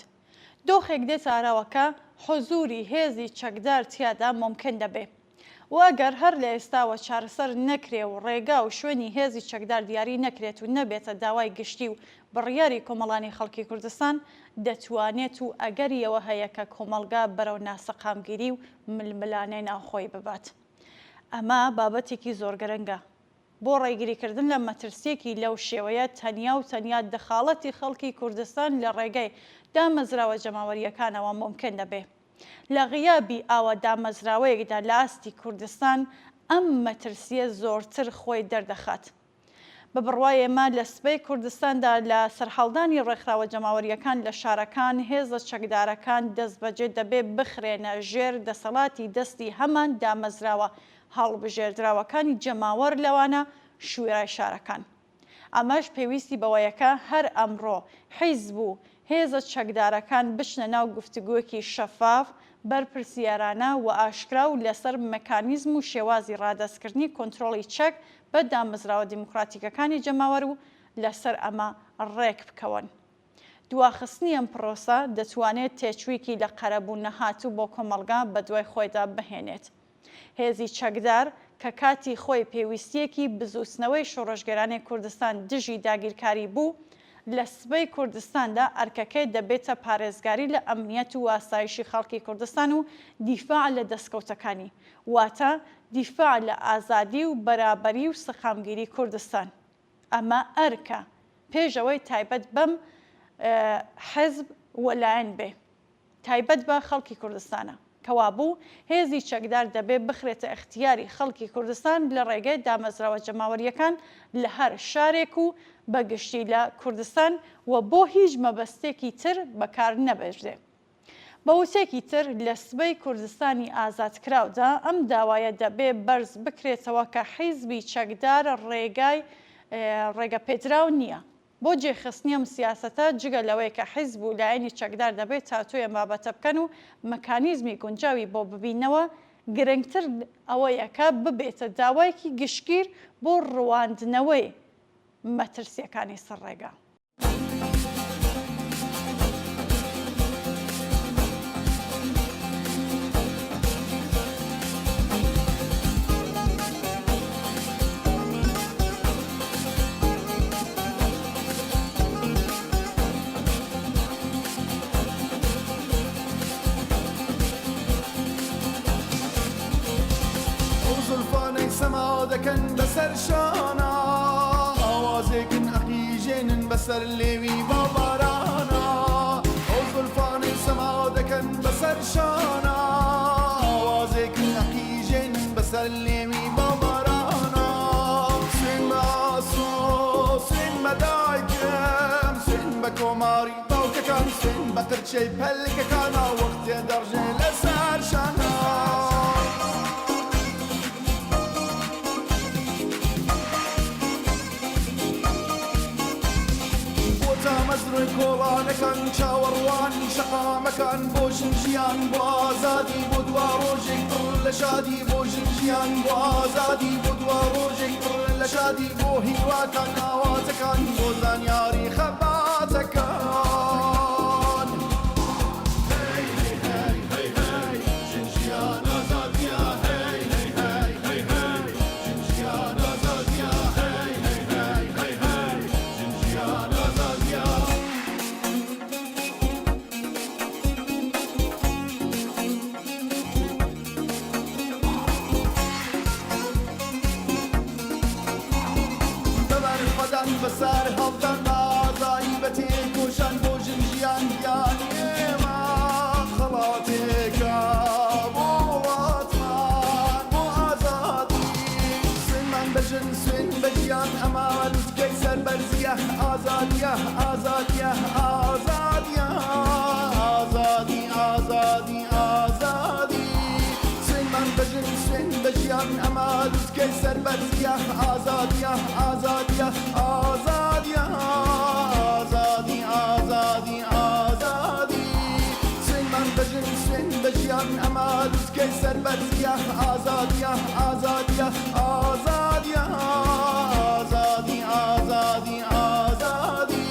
دۆخێک دێت ئاراوەکە حوزوری هێزی چەکدار تیادا ممکن دەبێ و ئەگەر هەر لە ئێستاوە چارەسەر نەکرێ و ڕێگا و شوێنی هێزی چەکدار دیاری نەکرێت و نەبێتە داوای گشتی و بڕیاری کۆمەڵانی خەڵکی کوردستان دەتوانێت و ئەگەریەوە هەیە کە کۆمەلگا بەرەو ناسەقامگیری و ململانەی ناوخۆی ببات. ئەمە بابەتێکی زۆر گەرەنگە بۆ ڕێگریکردن لە مەترسیەکی لەو شێوەیە تەنیا و تەنیا دەخاڵەتی خەڵکی کوردستان لە ڕێگەی دامەزراوە جەماوەریەکانەوە ممکن دەبێ. لە غیابی ئاوە دامەزراوەیەکدا لە ئاستی کوردستان ئەم مەترسیە زۆرتر خۆی دەردەخات. بە بڕوای ئێمە لە سبەی کوردستاندا لە سەرهەڵدانی ڕێکخراوە جەماوەریەکان لە شارەکان هێزە چەکدارەکان دەست بەجێ دەبێ بخرێنە ژێر دەسەڵاتی دەستی هەمان دامەزراوە هەڵبژێردراوەکانی جەماوەر لەوانە شوێرای شارەکان. ئەمەش پێویستی بەوەیەکە هەر ئەمڕۆ حیزب و هێزە چەکدارەکان بچنە ناو گفتوگویەکی شەفاف بەرپرسیارانە و ئاشکرا و لەسەر مەکانیزم و شێوازی ڕادەستکردنی کۆنتترۆڵی چەک بە دامەزراوە دیموکراتیکەکانی جەماوەر و لەسەر ئەمە ڕێک بکەون. دواخستنی ئەم پرۆسە دەتوانێت تێچوویەکی لە قەرەبوو نەهاتوو بۆ کۆمەڵگا بە دوای خۆیدا بهێنێت. هێزی چەکدار کە کاتی خۆی پێویستیەکی بزووسنەوەی شۆڕژگەرانی کوردستان دژی داگیرکاری بوو، لە سبەی کوردستاندا ئەرکەکەی دەبێتە پارێزگاری لە ئەمنیەت و ئاسایشی خەڵکی کوردستان و دیفاع لە دەستکەوتەکانی، واتە دیفاع لە ئازادی و بەرابەری و سەخامگیری کوردستان. ئەمە ئەرکە پێشەوەی تایبەت بەم حزب وەلایەن بێ، تایبەت بە خەڵکی کوردستانە کەوابوو هێزی چەکدار دەبێ بخرێتە اختیاری خەڵکی کوردستان لە ڕێگەی دامەزراوە جەماوەریەکان لە هەر شارێک و بەگشتی لە کوردستان و بۆ هیچ مەبەستێکی تر بەکار نەبێژێ. بە وتێکی تر لە سبەی کوردستانی ئازادکراودا ئەم داوایە دەبێ بەرز بکرێتەوە کە حیزبی چەکدار ڕێگە پێدراو نییە. بۆ جێخستنی ئەم سیاسەتە جگە لەوەی کە حیزب و لایەنی چەکدار دەبێت تاتوی ئەم بابەتە بکەن و مەکانیزمی گونجاوی بۆ ببینەوە، گرنگتر ئەوەیەکە ببێتە داوایەکی گشتگیر بۆ ڕواندنەوەی مەترسیەکانی سەرڕێگا. سما دەکەن بەسەر شانە ئاوازێکن ئەقیژێنن بەسەر لێوی با بارانە ئەو زولفانەی سەما دەکەن بەسەر شانە ئاوازێکن ئەقیژێنن بەسەر لێوی با بارانە سوێن بە ئاسۆ سوێن بە دایکم سوێن بە کۆماری باوکەکان سوێن بە قرچەی پەلکەکانە وەختێ دەڕژێ لەسەر شانە مەزروی کۆڵانەکان چاوەڕوانی شەقامەکان بۆ ژنجیان بۆ ئازادی بۆ دوا ڕۆژێک پڕ لە شادی بۆ ژنجیان بۆ ئازادی بۆ دوا ڕۆژێک پڕ لە شادی بۆ هیواکان ئاواتەکان بۆ زانیاری خەباتەکان ژنجیان ئازادیە ژنجیان ئازادیە ژنجیان ئازادیە بەسەر هەڵدان ئازایی بە تێکۆشان بۆ ژنجیان گیان ئێمە خەڵاتێکە بۆ وڵاتمان بۆ ئازادی سوێنمان بەژن سوێن بە ژیان ئەمە لوتکەی سەربەرزیە ئازادیە ئازادیە ئازادیە ئازادی ئازادی ئازادی سوێنمان بەژن سوێن بە ژیان ئەمە لوتکەی سەربەرزیە ئازادیە ئازادیە ئازادیە ئازادی ئازادی ئازادی سوێنمان بەژن سوێن بە ژیان ئەمە لوتکەی سەربەرزیە ئازادیە ئازادیە ئازادیە ئازادی ئازادی ئازادی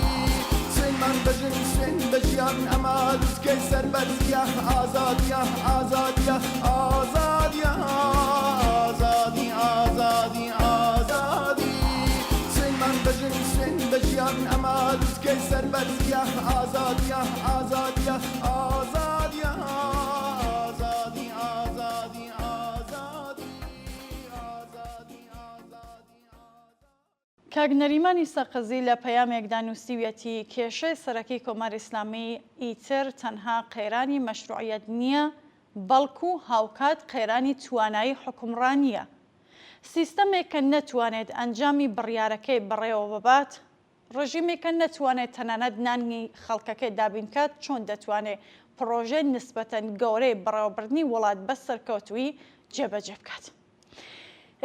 سوێنمان بەژن سوێن بە ژیان ئەمە لوتکەی سەربەرزیە ئازادیە ئازادیە ئازادیە ئازادی ئازادی ئازادی سوێنمان بەژن سوێن بە ژیان ئەمە لوتکەی سەربەرزیە ئازادیە ئازادیە ئازادیە ئازادی ئازادی ئازادی کاک نەریمانی سەقزی لە پەیامێکدا نووسیویەتی کێشەی سەرەکی کۆماری ئیسلامی ئیتر تەنها قەیرانی مەشروعیەت نییە بەڵکو هاوکات قەیرانی توانایی حکومڕانیە. سیستەمێک کە نەتوانێت ئەنجامی بڕیارەکەی بڕێوە ببات، ڕژیمێک کە نەتوانێت تەنانەت نانی خەڵکەکەی دابینکات، چۆن دەتوانێت پرۆژێ نسبەتەن گەورەی بەڕێوەبردنی وڵات بە سەرکەوتووی جێبەجێ بکات.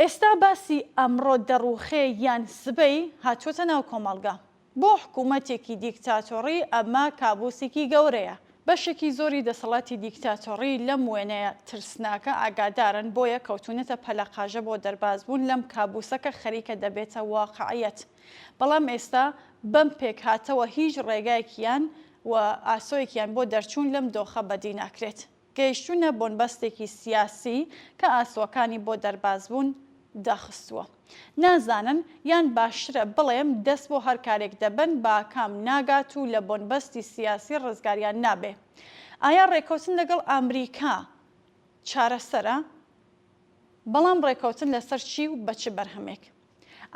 ئێستا باسی ئەمڕۆ دەڕوخێ یان سبەی هاتووەتە ناو کۆمەڵگا. بۆ حکوومەتێکی دیکتاتۆری ئەمە کابوسێکی گەورەیە. بەشێکی زۆری دەسەڵاتی دیکتاتۆری لەم وێنەیە ترسناکە ئاگادارن، بۆیە کەوتونەتە پەلەقاژە بۆ دەربازبوون لەم کابوسەکە خەریکە دەبێتە واقعیەت. بەڵام ئێستا بەم پێک هاتەوە هیچ ڕێگایەکیان و ئاسۆیەکیان بۆ دەرچوون لەم دۆخە بەدی ناکرێت. گەیشتونە بۆنبەستێکی سیاسی کە ئاسۆکانی بۆ دەربازبوون داخستووە. نازانن یان باشترە بڵێم دەست بۆ هەر کارێک دەبن با کام ناگات و لە بۆنبەستی سیاسی ڕزگاریان نابێ. ئایا ڕێکەوتن لەگەڵ ئەمریکا چارەسەرە؟ بەڵام ڕێکەوتن لەسەر چی و بە چ بەرهەمێک؟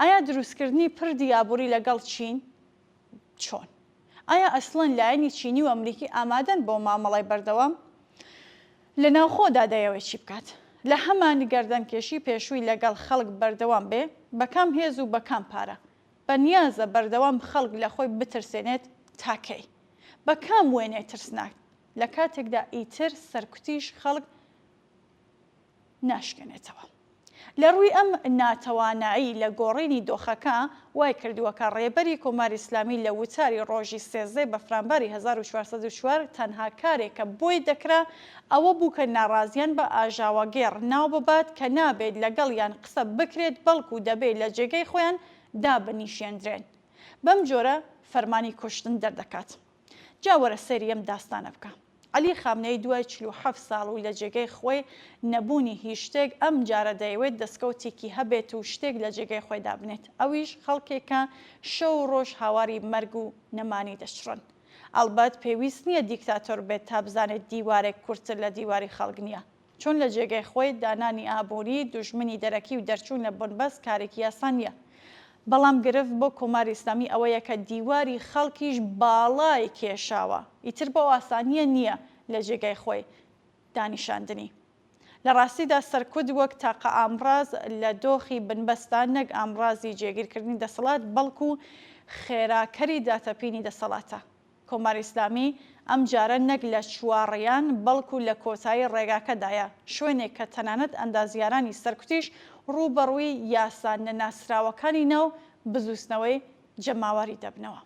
ئایا دروستکردنی پردی یابووری لەگەڵ چین؟ چۆن؟ ئایا ئەسڵەن لایەنی چینی و ئەمریکی ئامادەن بۆ مامەڵای بەردەوام؟ لە ناوخۆدا دەیەوێت چی بکات؟ لە هەمان گەردەنکێشی پێشووی لەگەڵ خەڵک بەردەوام بێ، بەکام هێز و بەکام پارە. بەنیازە بەردەوام خەڵک لە خۆی بترسێنێت تاکەی. بەکام وێنەی ترسناک لە کاتێکدا ئیتر سەرکوتیش خەڵک ناشکێنێتەوە. لە ڕووی ئەم ناتەوانایی لە گۆڕینی دۆخەکە وای کردووەکە ڕێبەری کۆماری ئیسلامی لە وتاری ڕۆژی سێزدەی بەفرانبەری 1404 تەنها کارێکە بۆی دەکرا ئەوە بوو کە ناڕازیان بە ئاژاوەگێڕ ناو ببات کە نابێت لەگەڵیان قسە بکرێت، بەڵکو دەبێت لە جێگەی خۆیان دابنیشێندرێن. بەم جۆرە فەرمانی کوشتن دەردەکات. جا وەرە سەیری ئەم داستانە بکە. عەلی خامنەی دوای 47 ساڵ و لە جێگەی خۆی نەبوونی هیچ شتێک ئەم جارە دەیەوێت دەستکەوتێکی هەبێت و شتێک لە جێگەی خۆی دابنێت. ئەویش خەڵکێکە شەو ڕۆژ هاواری مەرگ و نەمانی دەچڕن. ئەڵبەت پێویست نییە دیکتاتۆر بێت تا بزانێت دیوارێک کورتتر لە دیواری خەڵک نییە، چۆن لە جێگەی خۆی دانانی ئابووری دوژمنی دەرەکی و دەرچوون لە بنبەست کارێکی یاسان نییە. بەڵام گرفت بۆ کۆماری ئیسلامی ئەوەیە کە دیواری خەڵکیش باڵای کێشاوە، ئیتر بۆ ئاسانیە نییە لە جێگای خۆی دانیشاندنی. لە ڕاستیدا سەرکوت وەک تاقە ئامڕاز لە دۆخی بنبەستان نەک ئامڕازی جێگیرکردنی دەسەڵات بەڵکو خێراکەری داتەپینی دەسەڵاتە. کۆماری ئیسلامی ئەم جارە نەک لە چوارڕیان بەڵکو لە کۆتایی ڕێگاکەدایە، شوێنێک کە تەنانەت ئەندازیارانی سەرکوتیش ڕووبەڕووی یاسان نەناسراوەکانی ناو بزوستنەوەی جەماوەری دەبنەوە.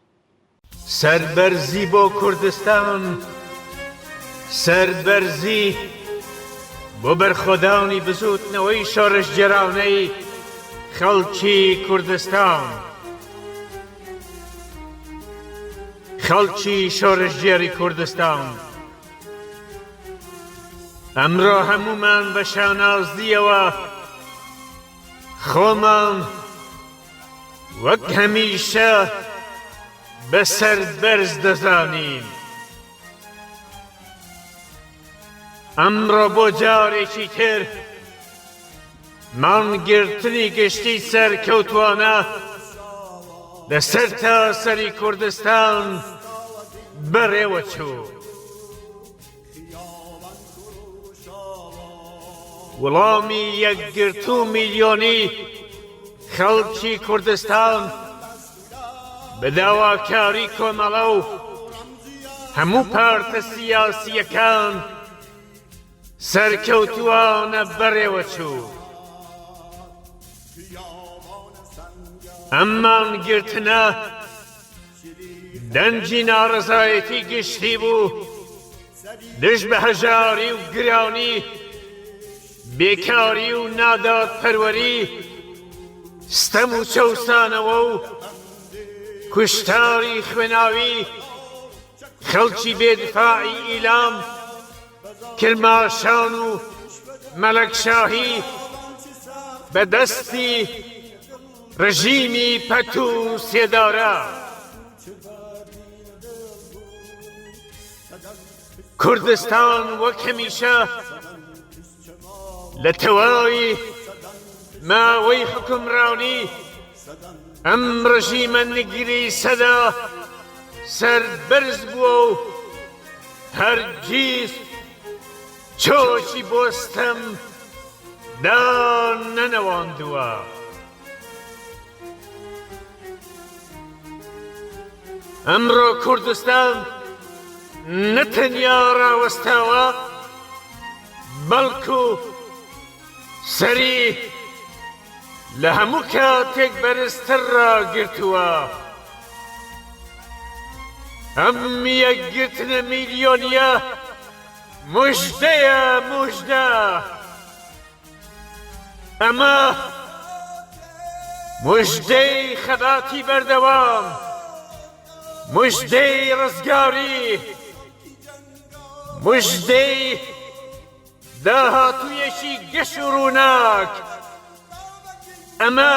سەربەرزی بۆ کوردستان، سەربەرزی بۆ بەرخۆدانی بزوتنەوەی شۆڕشجێراونەی خەڵکی کوردستان، خەڵکی شۆڕشجێری کوردستان. ئەمڕۆ هەمومان بە شانازیەوە خۆمان وەک هەمیشە بە سەربەرز دەزانین. ئەمڕۆ بۆ جارێکی تر مانگرتنی گشتی سەرکەوتوانە لەسەر تاسەری کوردستان بەڕێوە چوو. وەڵامی یەکگرتو میلیۆنی خەڵکی کوردستان بە داواکاری کۆمەڵە و هەموو پارتە سیاسیەکان سەرکەوتووانە بەڕێوە چوو. ئەم مانگرتنە دەنجی ناڕەزایەتی گشتی بوو دژ بە هەژاری و گرانی، بێکاری و نادادپەروەری، ستەم و چەوسانەوە و کوشتاری خوێناوی خەڵکی بێدفاعی ئیلام، کرماشان و مەلەکشاهی بەدەستی ڕژیمی پەت و سێدارە. کوردستان وەک هەمیشە لە تەواوی ماوەی حکومڕانی ئەم ڕژیمە نگری سەدا سەربەرز بووە و هەرگیز چۆچی بۆستەم دان نەنەواندووە. ئەمڕۆ کوردستان نەتەنیا ڕاوەستاوە بەڵکو سەری لە هەموو کاتێک بەرزتر ڕاگرتووە. ئەم یەکگرتنە میلیۆنیە موژدەیە موژدە. ئەمە موژدەی خەباتی بەردەوام، موژدەی ڕزگاری، موژدەی داهاتوویەکی گەش و ڕووناک. ئەمە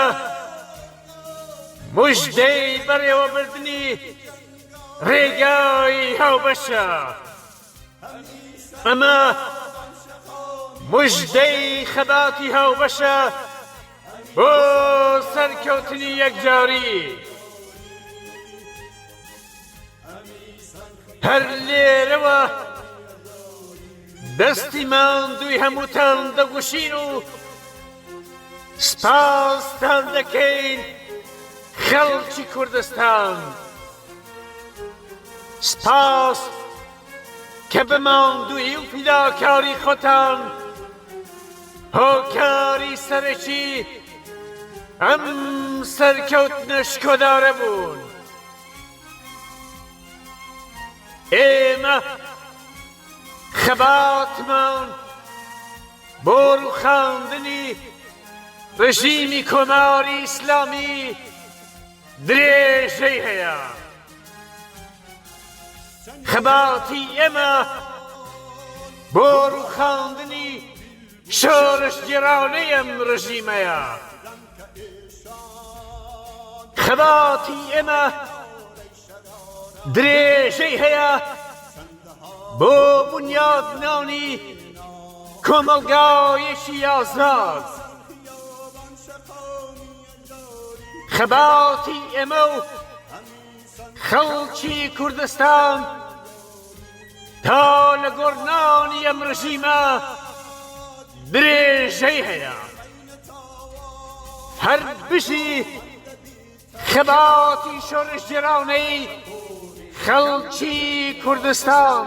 موژدەی بەڕێوەبردنی ڕێگای هاوبەشە. ئەمە موژدەی خەباتی هاوبەشە بۆ سەرکەوتنی یەکجاری. هەر لێرەوە دەستی ماندووی هەمووتان دەگوشین و سپاستان دەکەین خەڵکی کوردستان. سپاس کە بە ماندووی و فیداکاری خۆتان هۆکاری سەرەکی ئەم سەرکەوتنە شکۆدارە بوون. ئێمە خەباتمان بۆ ڕووخاندنی ڕژیمی کۆماری ئیسلامی درێژەی هەیە. خەباتی ئێمە بۆ ڕووخاندنی شۆرش گێڕانەی ئەم ڕژیمەیە. خەباتی ئێمە درێژەی هەیە بۆ بنیادنانی کۆمەلگایەکی ئازاد. خەباتی ئێمە و خەڵکی کوردستان تا لە گۆڕنانی ئەم ڕژیمە درێژەی هەیە. هەر بژی خەباتی شۆڕشگێڕانەی خەڵکی کوردستان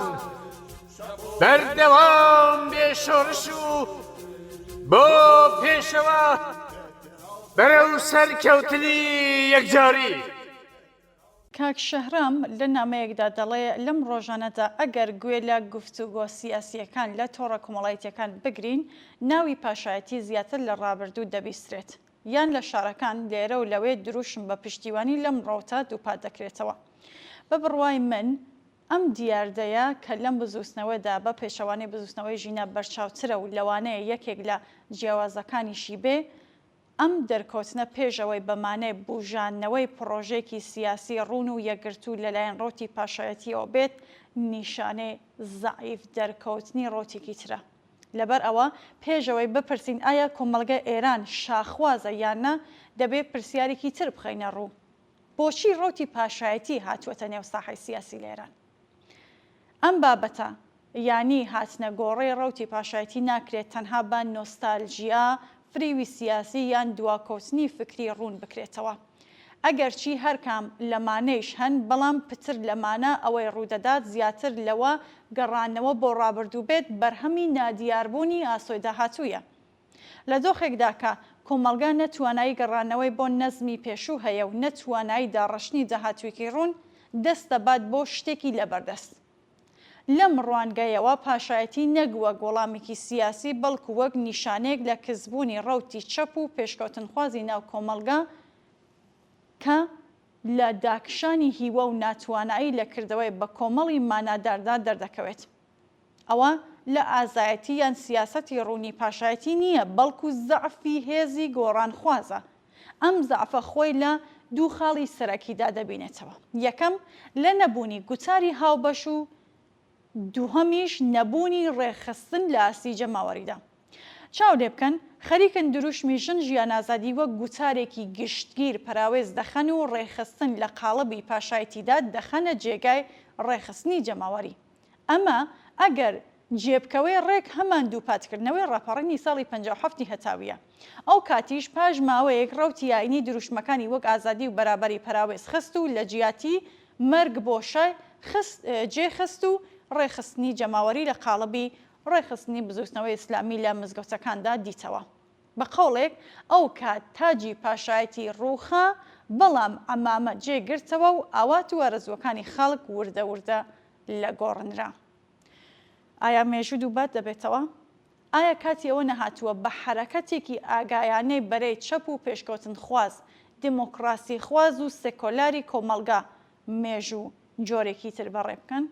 بەردەوام بێشۆڕش و بۆ پێشەوە بەرەو سەرکەوتنی یەکجاری. کاک شەهرام لە نامەیەکدا دەڵێ لەم ڕۆژانەدا ئەگەر گوێ لە گفتوگۆ سیاسیەکان لە تۆڕە کۆمەڵایەتیەکان بگرین ناوی پاشایەتی زیاتر لە ڕابردوو دەبیسترێت یان لە شارەکان لێرە و لەوێ دروشم بە پشتیوانی لەم ڕۆتە دووپا دەکرێتەوە. بە بڕوای من ئەم دیاردەیە کە لەم بزوستنەوەدا بە پێشەوانەی بزوستنەوەی ژینە بەرچاوترە و لەوانەیە یەکێک لە جیاوازەکانیشی بێ، ئەم دەرکەوتنە پێشەوەی بەمانەی بوژانەوەی پرۆژێکی سیاسی ڕوون و یەکگرتوو لەلایەن ڕۆتی پاشایەتیەوە بێت نیشانەی زەعیف دەرکەوتنی ڕۆتێکی ترە. لەبەر ئەوە پێشەوەی بپرسین ئایا کۆمەڵگە ئێران شاخوازە یاننا دەبێت پرسیارێکی تر بخەینە ڕوو. بۆچی ڕۆتی پاشایەتی هاتووەتە نێو ساحەی سیاسی لە ئێران؟ ئەم بابەتە یانی هاتنە گۆڕەی ڕۆتی پاشایەتی ناکرێت تەنها بە نۆستالژیا فریوی سیاسی یان دواکەوتنی فکری ڕوون بکرێتەوە. ئەگەرچی هەرکام لەمانەیش هەن بەڵام پتر لەمانە ئەوەی ڕوودەدات زیاتر لەوە گەڕانەوە بۆ ڕابردوو بێت بەرهەمی نادیاربوونی ئاسۆی داهاتوویە. لە دۆخێکدا کە کۆمەڵگە نەتوانایی گەڕانەوەی بۆ نەزمی پێشوو هەیە و نەتوانایی داڕەشنی داهاتوویەکی ڕوون دەست دەبات بۆ شتێکی لەبەردەست. لەم ڕوانگەیەوە پاشایەتی نەک وەک وەڵامێکی سیاسی بەڵکو وەک نیشانەیەک لە کەسبوونی ڕەوتی چەپ و پێشکەوتنخوازی ناو کۆمەڵگە کە لە داکشانی هیوە و ناتوانایی لە کردەوەی بە کۆمەڵی ماناداردا دەردەکەوێت. ئەوە لە ئازایەتی یان سیاسەتی ڕوونی پاشایەتی نییە بەڵکو زەعفی هێزی گۆڕانخوازە. ئەم زەعفە خۆی لە دوو خاڵی سەرەکیدا دەبینێتەوە. یەکەم لە نەبوونی گوتاری هاوبەش و دووهەمیش نەبوونی ڕێخستن لە ئاسیجە ماوەریدا. چاو لێ بکەن خەریکن دروشمی ژن ژیان ئازادی وەک گوتارێکی گشتگیر پراوێز دەخەن و ڕێخستن لە قاڵبی پاشایەتیدا دەخەنە جێگای ڕێخستنی جەماوەری. ئەمە ئەگەر جێبکەوەی ڕێک هەمان دووپاتکردنەوەی ڕاپەڕینی ساڵی 57 هەتاویە. ئەو کاتیش پاش ماوەیەک ڕەوتی ئاینی دروشمەکانی وەک ئازادی و بەرابەری پراوێز خست و لە جیاتی مەرگ بۆشە جێخست و ڕێخستنی جەماوەری لە قاڵبی ڕێخستنی بزوستنەوەی ئیسلامی لە مزگەوتەکاندا دیتەوە. بە قەوڵێک ئەو کات تاجی پاشایەتی ڕووخا، بەڵام ئەمامە جێگرتەوە و ئاوات و ئەرزوەکانی خەڵک وردە وردە لە گۆڕنرا. ئایا مێژوو دووبات دەبێتەوە؟ ئایا کاتی ئەوە نەهاتووە بە حرەکەتێکی ئاگایانەی بەرەی چەپ و پێشکەوتن خواز، دیموکراسی خواز و سێکۆلاری کۆمەڵگا مێژوو جۆرێکی تر بەڕێ بکەن؟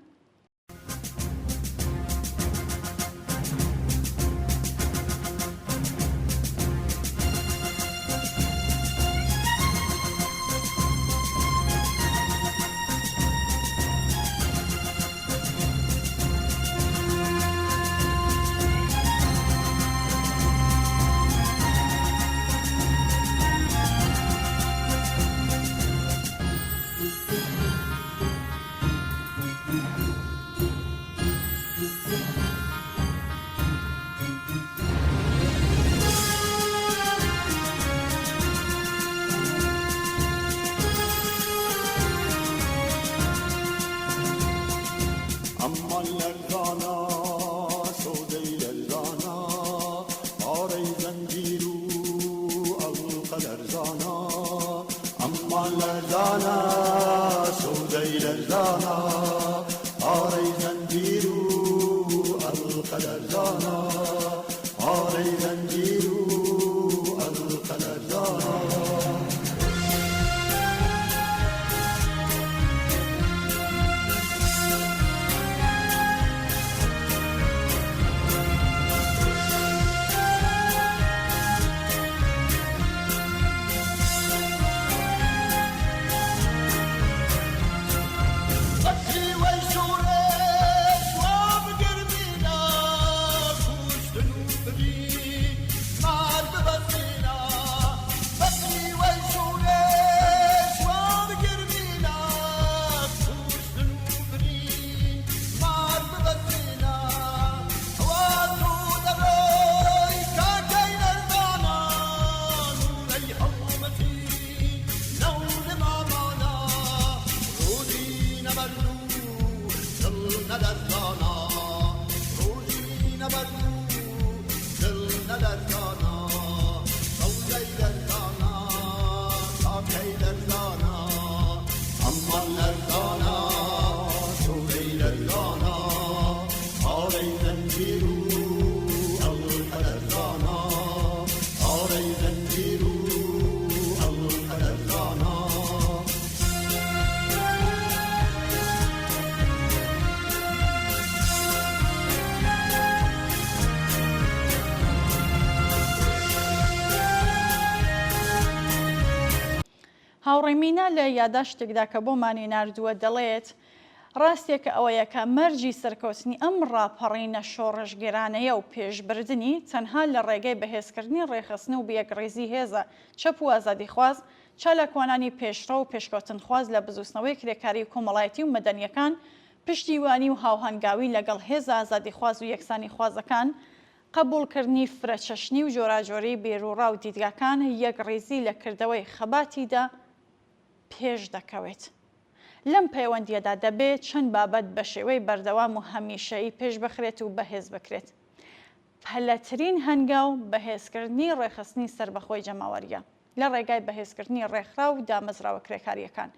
هاوڕێمینا لە یاداشتێکدا کە بۆمانی ناردووە دەڵێت ڕاستێکە ئەوەیە کە مەرجی سەرکەوتنی ئەم ڕاپەڕینە شۆڕژگێرانەیە و پێشبردننی تەنها لە ڕێگەی بەهێزکردنی ڕێخستن و بەیەکڕێزی هێزە چەپ و ئازادی خواز چالاکوانانی پێشڕە و پێشکەوتن خواز لە بزوستنەوەی کرێکاری و کۆمەڵایەتی و مەدەنیەکان پشتیوانی و هاوهەنگاوی لەگەڵ هێز ئازادی خواز و یەکسانی خوازەکان قبولکردنی فرەچەشنی و جۆراجۆری بێروڕا و دیدگاکان یەکڕێزی لە کردەوەی خەباتیدا پێش دەکەوێت. لەم پەیوەندیەدا دەبێت چەند بابەت بە شێوەی بەردەوام و هەمیشەیی پێش بخرێت و بەهێز بکرێت. پەلەترین هەنگاو بەهێزکردنی ڕێخستنی سەربەخۆی جەماوەریە لە ڕێگای بەهێزکردنی ڕێکخرا و دامەزراوە کرێکاریەکان،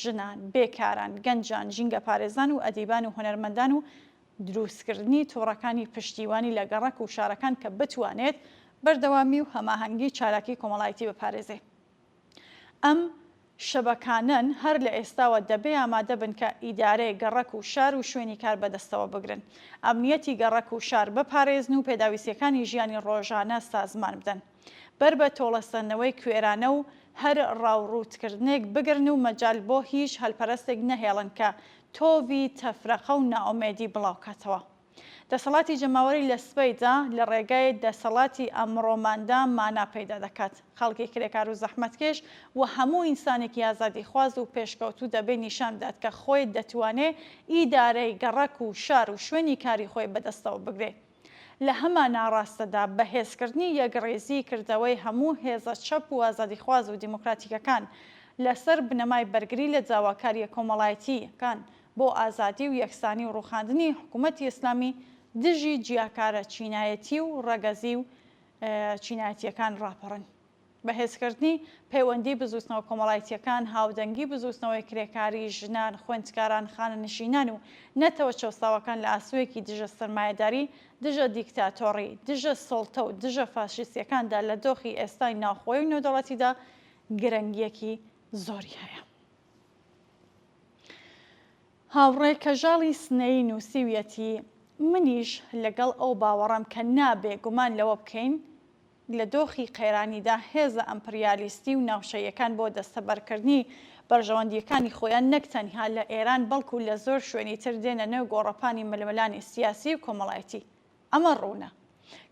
ژنان، بێکاران، گەنجان، ژینگە پارێزان و ئەدیبان و هونەرمەندان و دروستکردنی تۆڕەکانی پشتیوانی لە گەڕەک و شارەکان کە بتوانێت بەردەوامی و هەماهەنگی چالاکی کۆمەڵایەتی بپارێزێ. ئەم شەبەکانن هەر لە ئێستاوە دەبێ ئامادە بن کە ئیدارەی گەڕەک و شار و شوێنی کار بەدەستەوە بگرن، ئەمنیەتی گەڕەک و شار بپارێزن و پێداویستیەکانی ژیانی ڕۆژانە سازمان بدەن، بەر بە تۆڵەسەندنەوەی کوێرانە و هەر ڕاوڕوتکردنێک بگرن و مەجال بۆ هیچ هەلپەرستێک نەهێڵن کە تۆڤی تەفرەقە و ناومێدی بڵاوکاتەوە. دەسەڵاتی جەماوەری لە سبەیدا لە ڕێگای دەسەڵاتی ئەمڕۆماندا مانا پەیدا دەکات. خەڵکی کرێکار و زەحمەتکێش و هەموو ئینسانێکی ئازادی خواز و پێشکەوتوو دەبێت نیشان بدات کە خۆی دەتوانێت ئیدارەی گەڕەک و شار و شوێنی کاری خۆی بەدەستەوە بگرێت. لە هەمان ناڕاستەدا بەهێزکردنی یەکڕێزی کردەوەی هەموو هێزە چەپ و ئازادی خواز و دیموکراتیکەکان لەسەر بنەمای بەرگری لە جاواکاریە کۆمەڵایەتیەکان بۆ ئازادی و یەکسانی و ڕوخاندنی حکوومەتی ئیسلامی دژی جیاکارە چینایەتی و ڕەگەزی و چینایەتیەکان ڕاپەڕن. بەهێزکردنی پەیوەندی بزوستنەوە کۆمەڵایەتیەکان، هاودەنگی بزوستنەوەی کرێکاری ژنان، خوێندکاران، خانەنشینان و نەتەوە چەساوەکان لە ئاسوویەکی دژە سەرمایەداری، دژە دیکتاتۆڕی، دژە سڵتە و دژە فاشیستیەکاندا لە دۆخی ئێستای ناوخۆی و نێودەوڵەتیدا گرنگیەکی زۆری هەیە. هاوڕێ کەژاڵی سنەی نووسیویەتی منیش لەگەڵ ئەو باوەڕم کە نابێ گومان لەوە بکەین لە دۆخی قەیرانیدا هێزە ئەمپریالیستی و ناوشەیەکان بۆ دەستەبەرکردنی بەرژەوەندیەکانی خۆیان نەک تەنها لە ئێران بەڵکو لە زۆر شوێنی تر دێنە نێو گۆڕەپانی ململانی سیاسی و کۆمەڵایەتی. ئەمە ڕوونە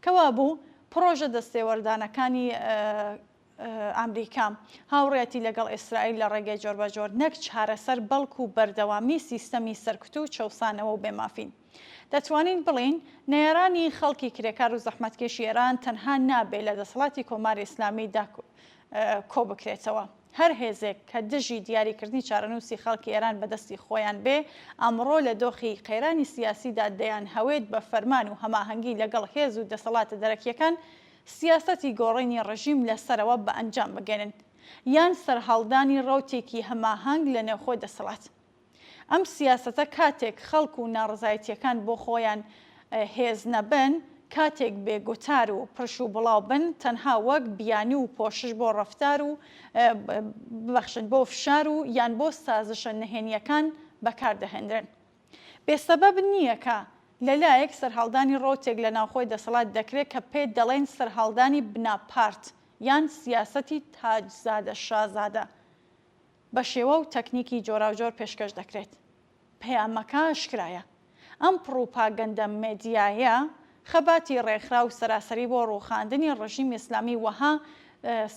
کەوا بوو پرۆژە دەستێوەردانەکانی ئەمریکا هاوڕێتی لەگەڵ ئیسرائیل لە ڕێگەی جۆربەجۆر نەک چارەسەر بەڵکو و بەردەوامی سیستەمی سەرکوت و چەوسانەوە و بێمافین. دەتوانین بڵین نێرانی خەڵکی کرێکار و زەحمەتکێشی ئێران تەنها نابێت لە دەسەڵاتی کۆماری ئیسلامیدا کۆ بکرێتەوە. هەر هێزێک کە دژی دیاریکردنی چارەنووسی خەڵکی ئێران بەدەستی خۆیان بێ ئەمڕۆ لە دۆخی قەیرانی سیاسیدا دەیان هەوێت بە فەرمان و هەماهەنگی لەگەڵ هێز و دەسەڵاتە دەرەکیەکان سیاسەتی گۆڕینی ڕژیم لەسەرەوە بە ئەنجام بگەێنن یان سەرهەڵدانی ڕەوتێکی هەماهەنگ لە نێوخۆی دەسەڵات. ئەم سیاسەتە کاتێک خەڵک و ناڕزایەتیەکان بۆ خۆیان هێز نەبن، کاتێک بێگوتار و پرش و بڵاو بن، تەنها وەک بیانی و پۆشش بۆ ڕەفتار و ببەخشن بۆ فشار و یان بۆ سازشە نهێنیەکان بەکاردەهێنرن. بێسەبەب نییە کە لەلایەک سەرهەڵدانی ڕۆتێک لە ناوخۆی دەسەڵات دەکرێت کە پێ دەڵێن سەرهەڵدانی بناپارت یان سیاسەتی تاجزادە شازادە بە شێوە و تەکنیکی جۆراوجۆر پێشکەش دەکرێت. پەیامەکە ئاشکرایە. ئەم پڕوپاگەندە مێدیایە خەباتی ڕێکخرا و سەراسەری بۆ ڕووخاندنی ڕژیمی ئیسلامی وەها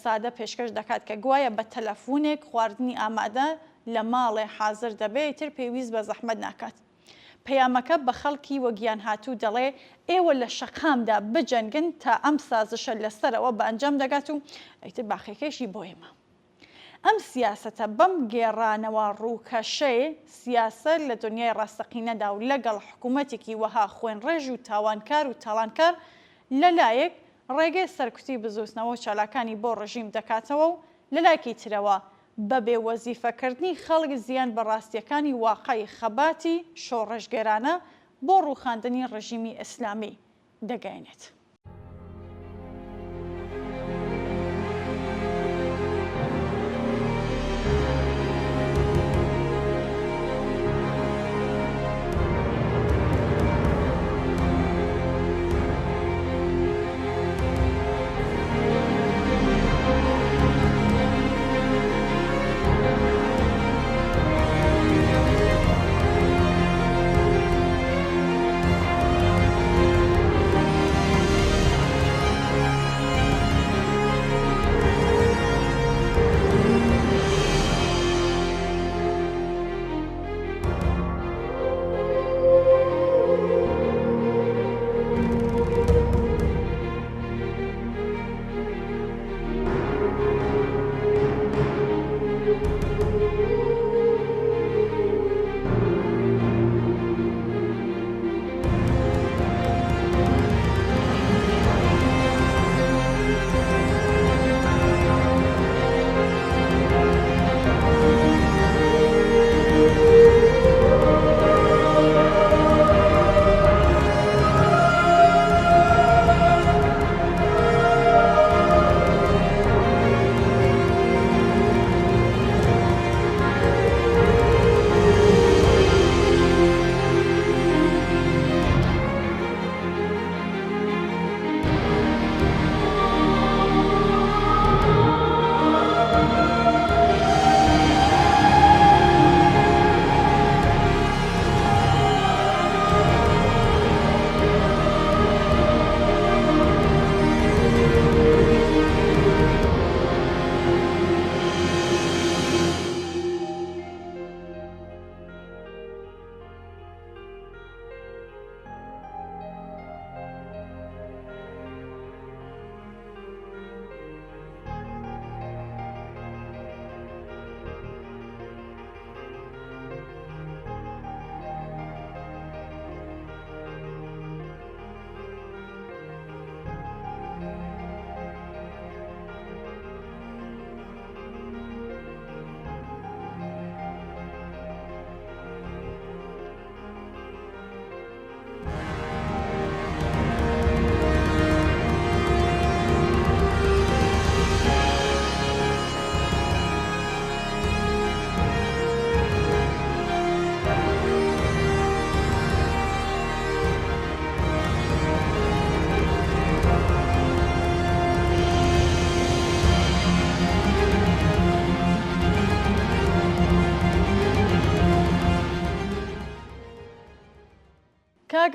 سادە پێشکەش دەکات کە گوایە بە تەلەفۆنێک خواردنی ئامادە لە ماڵێ حازر دەبێت تر پێویست بە زەحمەت ناکات. پەیامەکە بە خەڵکی وەگیان هاتوو دەڵێ ئێوە لە شەقامدا بجەنگن تا ئەم سازشە لەسەرەوە بە ئەنجام دەگات و ئەیتر باخێکەشی بۆ ئێمە. ئەم سیاسەتە بەم گێڕانەوە ڕووکەشەی سیاسەت لە دنیای ڕاستەقینەدا و لەگەڵ حکوومەتێکی وەها خوێنڕێژ و تاوانکار و تاڵانکار لەلایەک ڕێگەی سەرکوتی بزوستنەوە و چالاکانی بۆ ڕژیم دەکاتەوە و لەلایەکی ترەوە بە بێوەزیفەکردنی خەڵک زیان بەڕاستیەکانی واقعی خەباتی شۆڕژگەرانە بۆ ڕووخاندنی ڕژیمی ئیسلامی دەگەێنێت.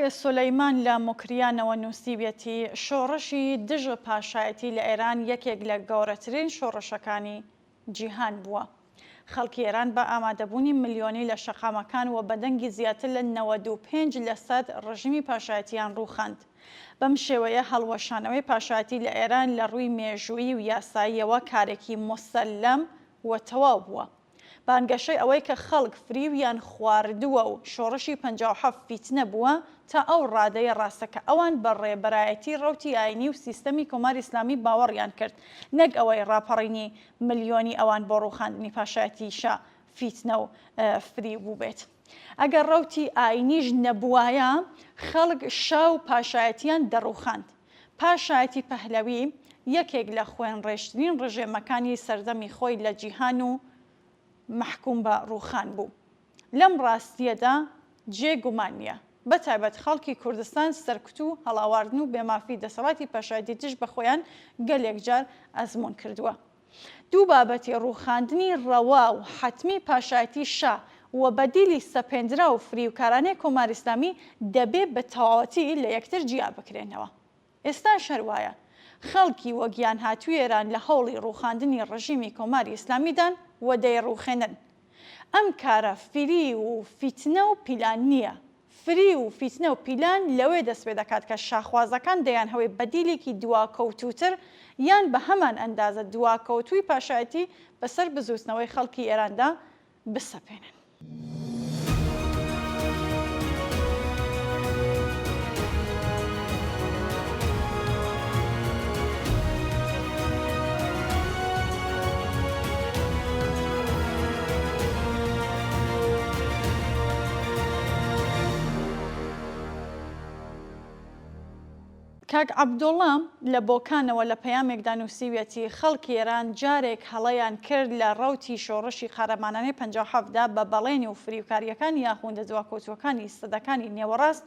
سولەیمان لە مکریانەوە نووسیبێتی شۆڕشی دژ پاشایەتی لە ئێران یەکێک لە گەورەترین شۆڕشەکانی جیهان بووە. خەڵکی ئێران بە ئامادەبوونی ملیۆنی لە شەقامەکان و بەدەنگی زیاتر لە 95% ڕژیمی پاشایەتیان ڕووخاند. بەم شێوەیە هەڵوەشانەوەی پاشایەتی لە ئێران لە ڕووی مێژووی و یاساییەوە کارێکی مسەللەم و تەواو بووە. بانگەشەی ئەوەی کە خەڵک فریویان خواردووە و شۆڕشی 57 فیتنە بووە تا ئەو ڕادەیە ڕاستەکە ئەوان بە ڕێبەرایەتی ڕەوتی ئاینی و سیستەمی کۆماری ئیسلامی باوەڕیان کرد، نەک ئەوەی ڕاپەڕینی ملیۆنی ئەوان بۆ ڕووخاندنی پاشایەتیشە فیتنە و فری بوو بێت. ئەگەر ڕەوتی ئاینیش نەبووایە خەڵک شاو پاشایەتیان دەڕووخاند. پاشایەتی پەهلەوی یەکێک لە خوێن ڕێشترین ڕژێمەکانی سەردەمی خۆی لە جیهان و محکوم بە ڕووخان بوو. لەم ڕاستیەدا جێگومان نییە بەتایبەت خەڵکی کوردستان سەرکوت و هەڵاواردن و بێمافی دەسەڵاتی پاشایەتی دژ بە خۆیان گەلێک جار ئەزمون کردووە. دوو بابەتی ڕووخاندنی ڕەوا و حتمی پاشایەتی شا و بەدیلی سەپێنرا و فریوکارانەی کۆماری ئیسلامی دەبێت بە تەواوەتی لە یەکتر جیا بکرێنەوە. ئێستا شەروایە خەڵکی وەگیان هاتووی ئێران لە هەوڵی ڕووخاندنی ڕژیمی کۆماری ئیسلامیدان و دەیڕووخێنن. ئەم کارە فری و فیتنە و پیلان نییە. فری و فیتنە و پیلان لەوێ دەست پێ دەکات کە شاخوازەکان دەیان هەوەی بەدیلێکی دواکەوتوتر یان بە هەمان ئەندازە دواکەوتووی پاشایەتی بەسەر بزوستنەوەی خەڵکی ئێراندا بسەپێنن. کاک عەبدوڵڵا لە بۆکانەوە لە پەیامێکدا نووسیوێتی خەڵکی ئێران جارێک هەڵەیان کرد لە ڕەوتی شۆڕشی قارەمانانەی 57دا بە بەڵێنی و فریوکاریەکان یاخوندە دواکەوتوەکانی سەدەکانی نێوەڕاست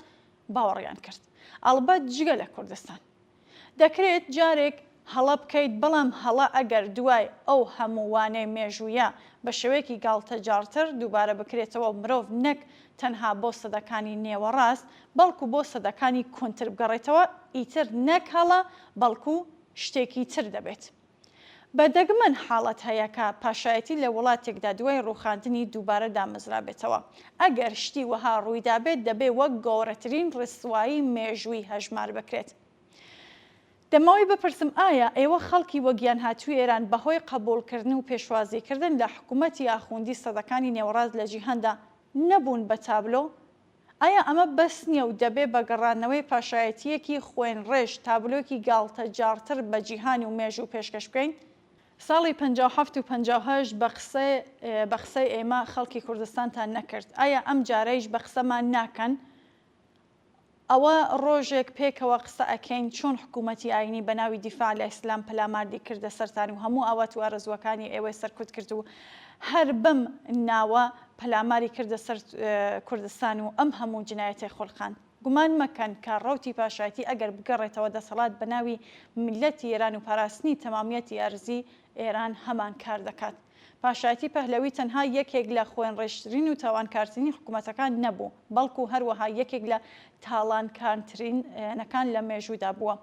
باوەڕیان کرد. ئەڵبەت جگە لە کوردستان دەکرێت جارێک هەڵە بکەیت، بەڵام هەڵە ئەگەر دوای ئەو هەمووانەی مێژوویە بە شێوەیەکی گاڵتەجارتر دووبارە بکرێتەوە مرۆڤ نەک تەنها بۆ سەدەکانی نێوەڕاست بەڵکو بۆ سەدەکانی کۆنتر بگەڕێتەوە ئیتر نەک هەڵە بەڵکو شتێکی تر دەبێت. بەدەگمەن حاڵەت هەیە کە پاشایەتی لە وڵاتێکدا دوای ڕووخاندنی دووبارە دامەزرا بێتەوە. ئەگەر شتی وەها ڕوویدا بێت دەبێ وەک گەورەترین ڕسوایی مێژووی هەژمار بکرێت. دەمەوەی بپرسم ئایا ئێوە خەڵکی وەگیان هاتووی ئێران بەهۆی قبولکردن و پێشوازیکردن لە حکوومەتی ئاخوندی سەدەکانی نێوەڕاست لە جیهاندا نەبوون بە تابلۆ؟ ئایا ئەمە بەس نییە و دەبێ بە گەڕانەوەی پاشایەتیەکی خوێن ڕێژ تابلۆکی گاڵتە جارتر بە جیهانی و مێژوو پێشکەش بکەین؟ ساڵی 57 و 58 بە قسەی ئێمە خەڵکی کوردستانتان نەکرد. ئایا ئەم جارەیش بە قسەمان ناکەن؟ ئەوە ڕۆژێک پێکەوە قسە ئەکەین چۆن حکوومەتی ئاینی بە ناوی دیفاع لە ئیسلام پەلاماردی کردە سەرتان و هەموو ئەوە وارەزوەکانی ئێوەی سەرکوت کرد و هەر بم ناوە پەلاماری کردە سەر کوردستان و ئەم هەموو جنایەتی خۆڵخان. گومان مەکەن کە ڕەوتی پاشایەتی ئەگەر بگەڕێتەوە دەسەڵات بە ناوی میلەتی ئێران و پاراستنی تەمامیەتی ئەرزی ئێران هەمان کار دەکات. پاشایەتی پەهلەوی تەنها یەکێک لە خوێن ڕێژترین و تاوانکارترینی حکوومەتەکان نەبوو، بەڵکو هەروەها یەکێک لە تاڵانکارترینەکان لە مێژوودا بووە.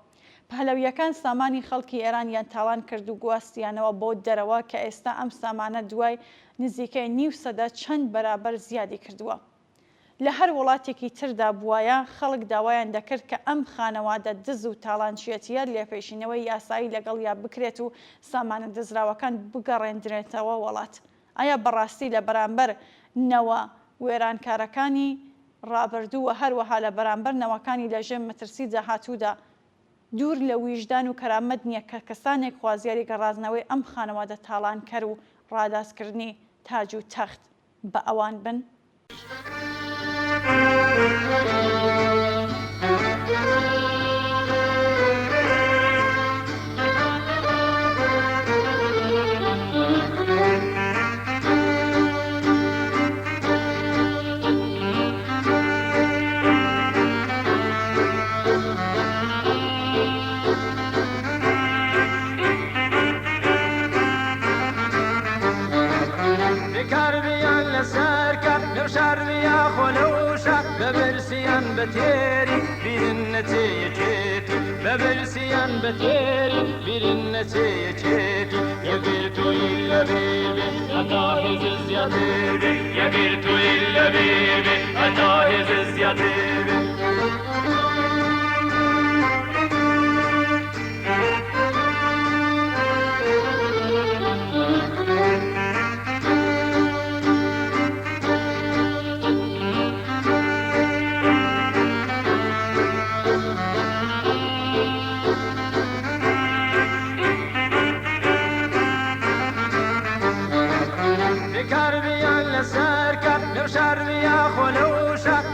پەهلەویەکان سامانی خەڵکی ئێران یان تاوان کرد و گواستیانەوە بۆ دەرەوە کە ئێستا ئەم سامانە دوای نزیکەی نیو سەدە چەند بەرابەر زیادی کردووە. لە هەر وڵاتێکی تردا بووایە خەڵک داوایان دەکرد کە ئەم خانەوادە دز و تاڵانچێتیە لێپێشینەوەی یاسایی لەگەڵ یا بکرێت و سامانە دزراوەکان بگەڕێندرێتەوە وڵات. ئایا بەڕاستی لە بەرامبەر نەوە وێرانکارەکانی ڕابردووە هەروەها لە بەرامبەر نەوەکانی لەژێر مەترسی داهاتوودا دوور لە ویژدان و کەرامەت نییە کە کەسانێک خوازیاری گەڕازنەوەی ئەم خانەوادە تاڵانکەر و ڕادازکردنی تاج و تەخت بە ئەوان بن؟ بەتێری چێتی بەبرسیان بە تێری بیرن نەچەیە چێتی یەگەر توی لەبێ بێ هەتا هێز زیاتر بێ یەگەر توی لەبێ بێ هەتا هێز زیاتر بێ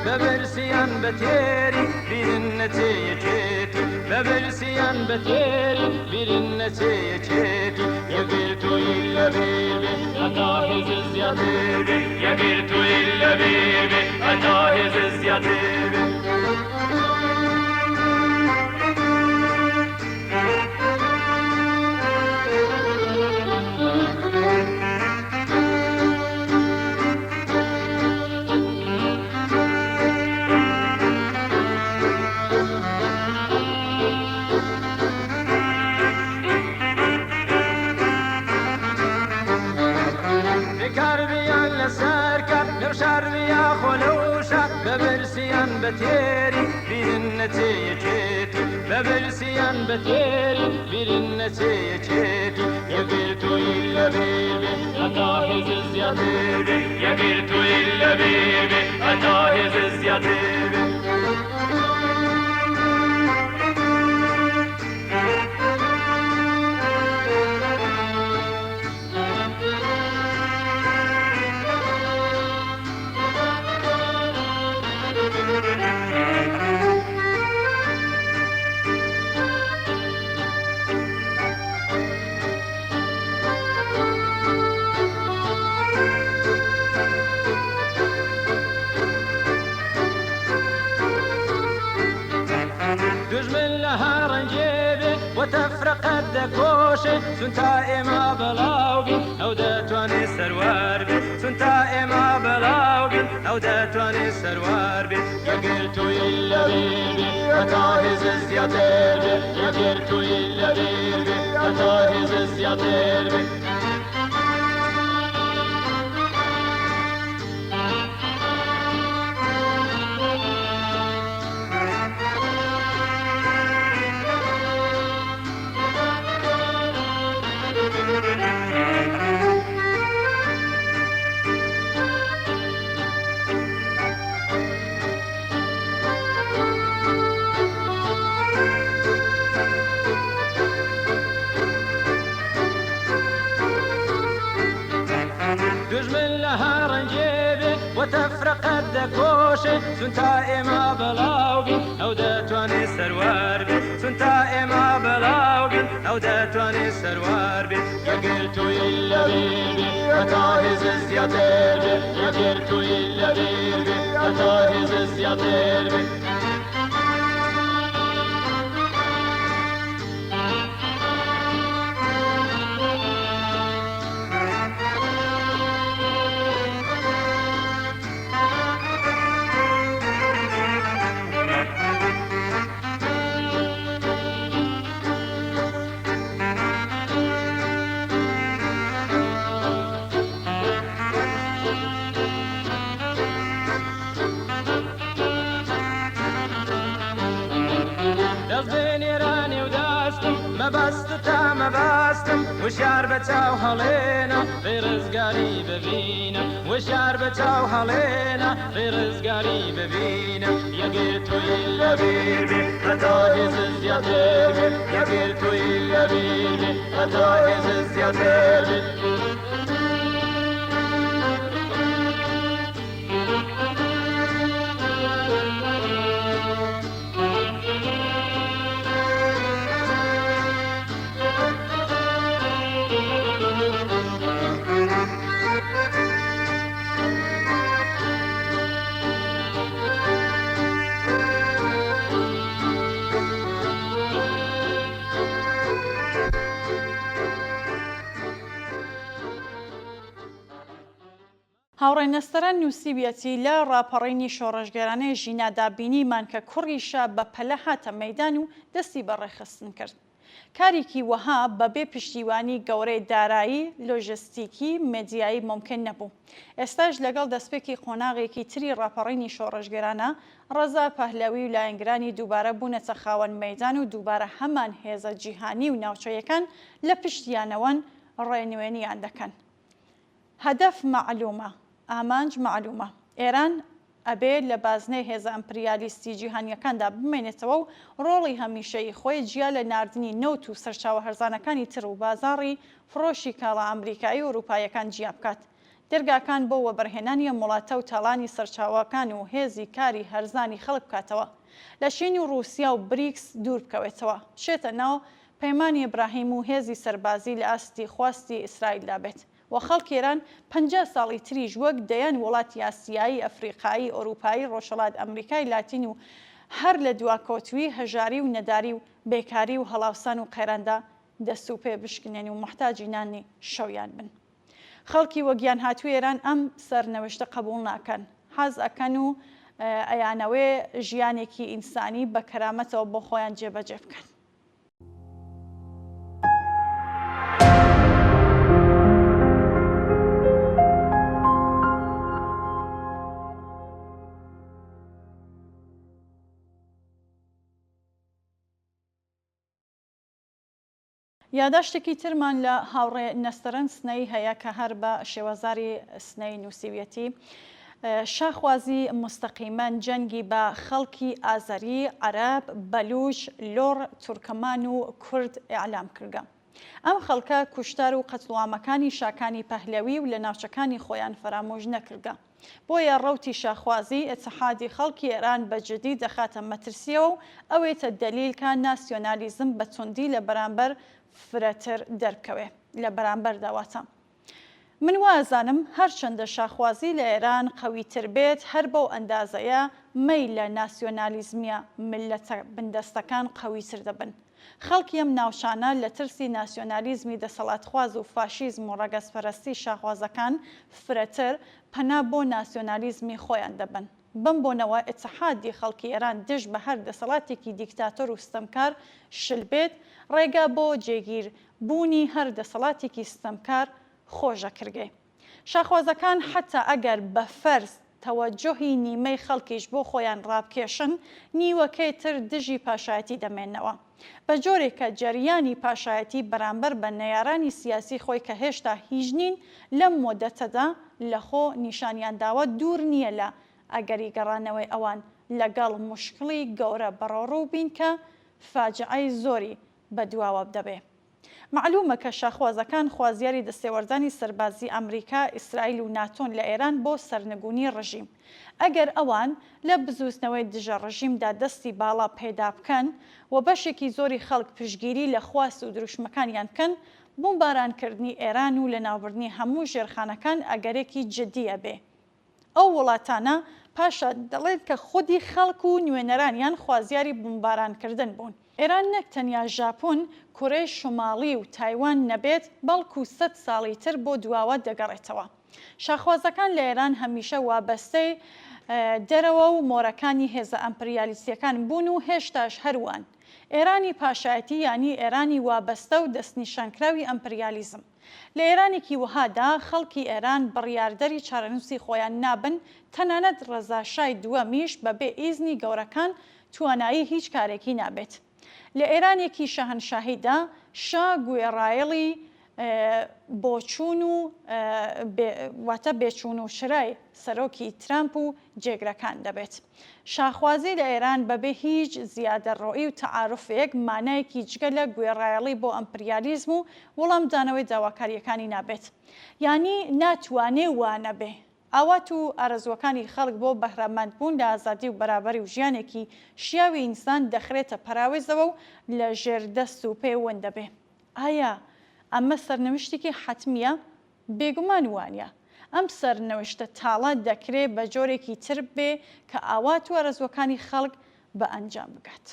بەبرسیان بە تێری بیرن نەچەیە چێتی بەبرسیان بە تێری بیرن نەچەیە چێتی یەگەر توی لەبێ بێ هەتا هێز زیاتر بێ یەگەر توی لەبێ بێ هەتا هێز زیاتر بێ بەبرسیان بە تێری بیرن نەچەیە چێتی بەبرسیان بە تێری بیرن نەچەیە چێتی یەگەر توی لەبێ بێ هەتا هێز زیاتر بێ یەگەر توی لەبێ بێ هەتا هێز زیاتر بێ وتفرقت دكوشي سنتا إما بلاوبي أو داتواني سروار بي سنتا إما بلاوبي أو داتواني سروار بي يقرتو إلا بيبي أتاهز الزياتر بي يقرتو إلا بيبي أتاهز الزياتر بي وتفرقت دكوشي سنتا إما بلاوبي أو داتواني سروار بي سنتا إما بلاوبي أو داتواني سروار بي يقرتو إلا بيبي أتاهز الزياتر بي يقرتو إلا بيبي أتاهز الزياتر بي وشار بتاو هلينا في رزقاري ببينا وشار بتاو هلينا في رزقاري ببينا يا قلتو إلا بيبي أتاهز الزياتر بي يا قلتو إلا بيبي أتاهز الزياتر بي هاوڕێنەستەران نووسیبیەتی لە ڕاپەڕینی شۆڕژگەرانەی ژینادابینیمان کە کوڕیشە بە پەلە هاتە مەیدان و دەستی بەڕێخستن کرد. کارێکی وەها بەبێ پشتیوانی گەورەی دارایی، لۆژستیکی، مێدیایی ممکن نەبوو. ئێستاش لەگەڵ دەستپێکی قۆناغێکی تری ڕاپەڕینی شۆڕژگەرانە، ڕەزا پەهلەوی و لایەنگرانی دووبارە بوونەتە خاوەن مەیدان و دووبارە هەمان هێزە جیهانی و ناوچەیەکان لە پشتیانەوەن ڕێنوێنیان دەکەن. هەدەف معلومە، ئامانج معلومە. ئێران ئەبێ لە بازنەی هێزە ئەمپریالیستی جیهانیەکاندا بمێنێتەوە و ڕۆڵی هەمیشەی خۆی جیا لە ناردنی نەوت و سەرچاوە هەرزانەکانی تر و بازاڕی فرۆشی کاڵا ئەمریکایی و ئەوروپایەکان جیا بکات. دەرگاکان بۆ وەبەرهێنانی وڵاتە و تاڵانی سەرچاوەکان و هێزی کاری هەرزانی خەڵک بکاتەوە. لە شین و رووسیا و بریکس دوور بکەوێتەوە، شێتە ناو پەیمانی ئیبراهیم و هێزی سەربازی لە ئاستی خواستی ئیسرائیلدا بێت. و خەڵکی ئێران 50 ساڵی تریش وەک دەیان وڵاتی ئاسیایی، ئەفریقایی، ئەوروپایی، ڕۆژهەڵات ئەمریکای لاتین و هەر لە دواکەوتوی هەژاری و نەداری و بێکاری و هەڵاوسان و قەیراندا دەست و پێ بشکنێن و محتاجی نانی شەویان بن. خەڵکی وەگیان هاتووی ئێران ئەم سەرنەوشتە قبول ناکەن، حەز ئەکەن و ئەیانەوێ ژیانێکی ئینسانی بە کەرامەتەوە بۆ خۆیان جێبەجێ بکەن. یاداشتێکی ترمان لە هاوڕێ نەستەرن سنەی هەیە کە هەر بە شێوەزاری سنەی نووسیویەتی شاخوازی مستەقیمەن جەنگی بە خەڵکی ئازەری، عەرەب، بەلوچ، لۆڕ، تورکمان و کورد ئیعلام کردە. ئەم خەڵکە کوشتار و قەتڵوامەکانی شاکانی پەهلەوی و لە ناوچەکانی خۆیان فەرامۆژ نەکردە. بۆیە ڕەوتی شاخوازی ئێتحادی خەڵکی ئێران بەجددی دەخاتە مەترسیەوە و ئەوێتە دەلیلکە ناسیۆنالیزم بە توندی لە بەرامبەر فرەتر دەربکەوێ لە بەرامبەر داواتە. من وازانم هەرچەندە شاخوازی لە ئێران قەویتر بێت، هەر بەو ئەندازەیە مەیل لە ناسیۆنالیزمیە ملەتە بندەستەکان قەویتر دەبن. خەڵکی ئەم ناوچانە لە ترسی ناسیۆنالیزمی دەسەڵاتخواز و فاشیزم و ڕەگەزپەرستی شاخوازەکان فرەتر پەنا بۆ ناسیۆنالیزمی خۆیان دەبن. بم بۆنەوە ئێتحادی خەڵکی ئێران دژ بە هەر دەسەڵاتێکی دیکتاتۆر و ستەمکار شل بێت، ڕێگا بۆ جێگیر بوونی هەر دەسەڵاتێکی ستەمکار خۆشە کردێ. شاخوازەکان حتا ئەگەر بە فەرز تەوەجۆهی نیمەی خەڵکیش بۆ خۆیان ڕابکێشن، نیوەکەی تر دژی پاشایەتی دەمێنەوە. بە جۆرێکە جەریانی پاشایەتی بەرامبەر بە نەیارانی سیاسی خۆی کە هێشتا هیچ نین لەم مۆدەتەدا لە خۆ نیشانیان داوە دوور نییە لە ئەگەری گەڕانەوەی ئەوان لەگەڵ مشکڵی گەورە بەڕۆڕوو بین کە فاجعەی زۆری بەدواوە دەبێ. معلومە کە شاخوازەکان خوازیاری دەستێوەردانی سەربازی ئەمریکا، ئیسرائیل و ناتۆن لە ئێران بۆ سەرنگونی ڕژیم. ئەگەر ئەوان لە بزوستنەوەی دژە ڕژیمدا دەستی باڵا پێدا بکەن و بەشێکی زۆری خەڵک پشگیری لە خواست و دروشمەکانیان بکەن، بۆمبارانکردنی ئێران و لە ناوبردنی هەموو ژێرخانەکان ئەگەرێکی جددیە بێ. ئەو وڵاتانە پاشە دەڵێت کە خودی خەڵک و نوێنەرانیان خوازیاری بمبارانکردن بوون. ئێران نەک تەنیا ژاپۆن، کورەی شماڵی و تایوان نەبێت، بەڵکو 100 ساڵی تر بۆ دواوە دەگەڕێتەوە. شاخوازەکان لە ئێران هەمیشە وابەستەی دەرەوە و مۆرەکانی هێزە ئەمپریالیستیەکان بوون و هێشتاش هەروان. ئێرانی پاشایەتی یانی ئێرانی وابەستە و دەستنیشانکراوی ئەمپریالیزم. لە ئێرانێکی وهادا خەڵکی ئێران بڕیاردەری چارەنووسی خۆیان نابن، تەنانەت ڕەزاشای دووەمیش بەبێ ئیزنی گەورەکان توانایی هیچ کارێکی نابێت. لە ئێرانێکی شەهەنشاهیدا شا گوێڕایەڵی بۆچوون و واتە بێچوون و شرای سەرۆکی ترامپ و جێگرەکان دەبێت. شاخوازی لە ئێران بەبێ هیچ زیادەڕۆیی و تەعارفێک مانایەکی جگە لە گوێڕایەڵی بۆ ئەمپریالیزم و وەڵامدانەوەی داواکاریەکانی نابێت. یانی ناتوانێ وانە بێ. ئاوات و ئارەزوەکانی خەڵک بۆ بەهرەمەندبوون لە ئازادی و بەرابەری و ژیانێکی شیاوی ئینسان دەخرێتە پەراوێزەوە و لە ژێردەست و پێوەن دەبێ. ئایا ئەمە سەرنەوشتێکی حتمیە؟ بێگومان وانە. ئەم سەرنەوشتە تاڵە دەکرێت بە جۆرێکی تر بێ کە ئاوات و ئارەزوەکانی خەڵک بە ئەنجام بگات.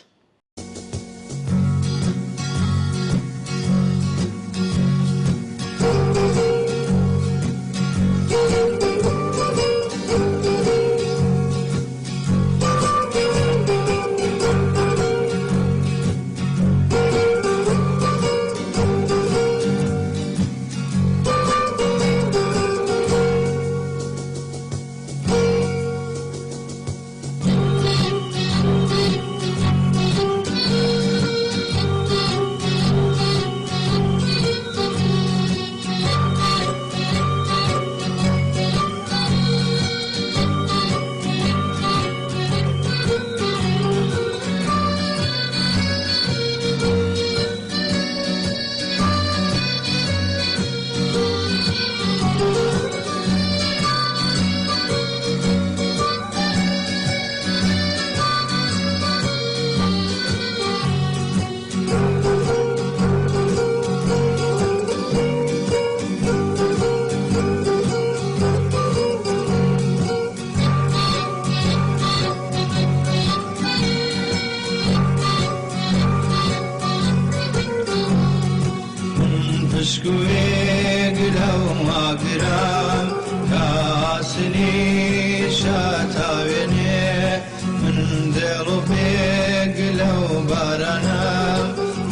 مشکوێک لەوما گرام کاسنی شاتاوێنێ من دڵ و پێک لەو بارانە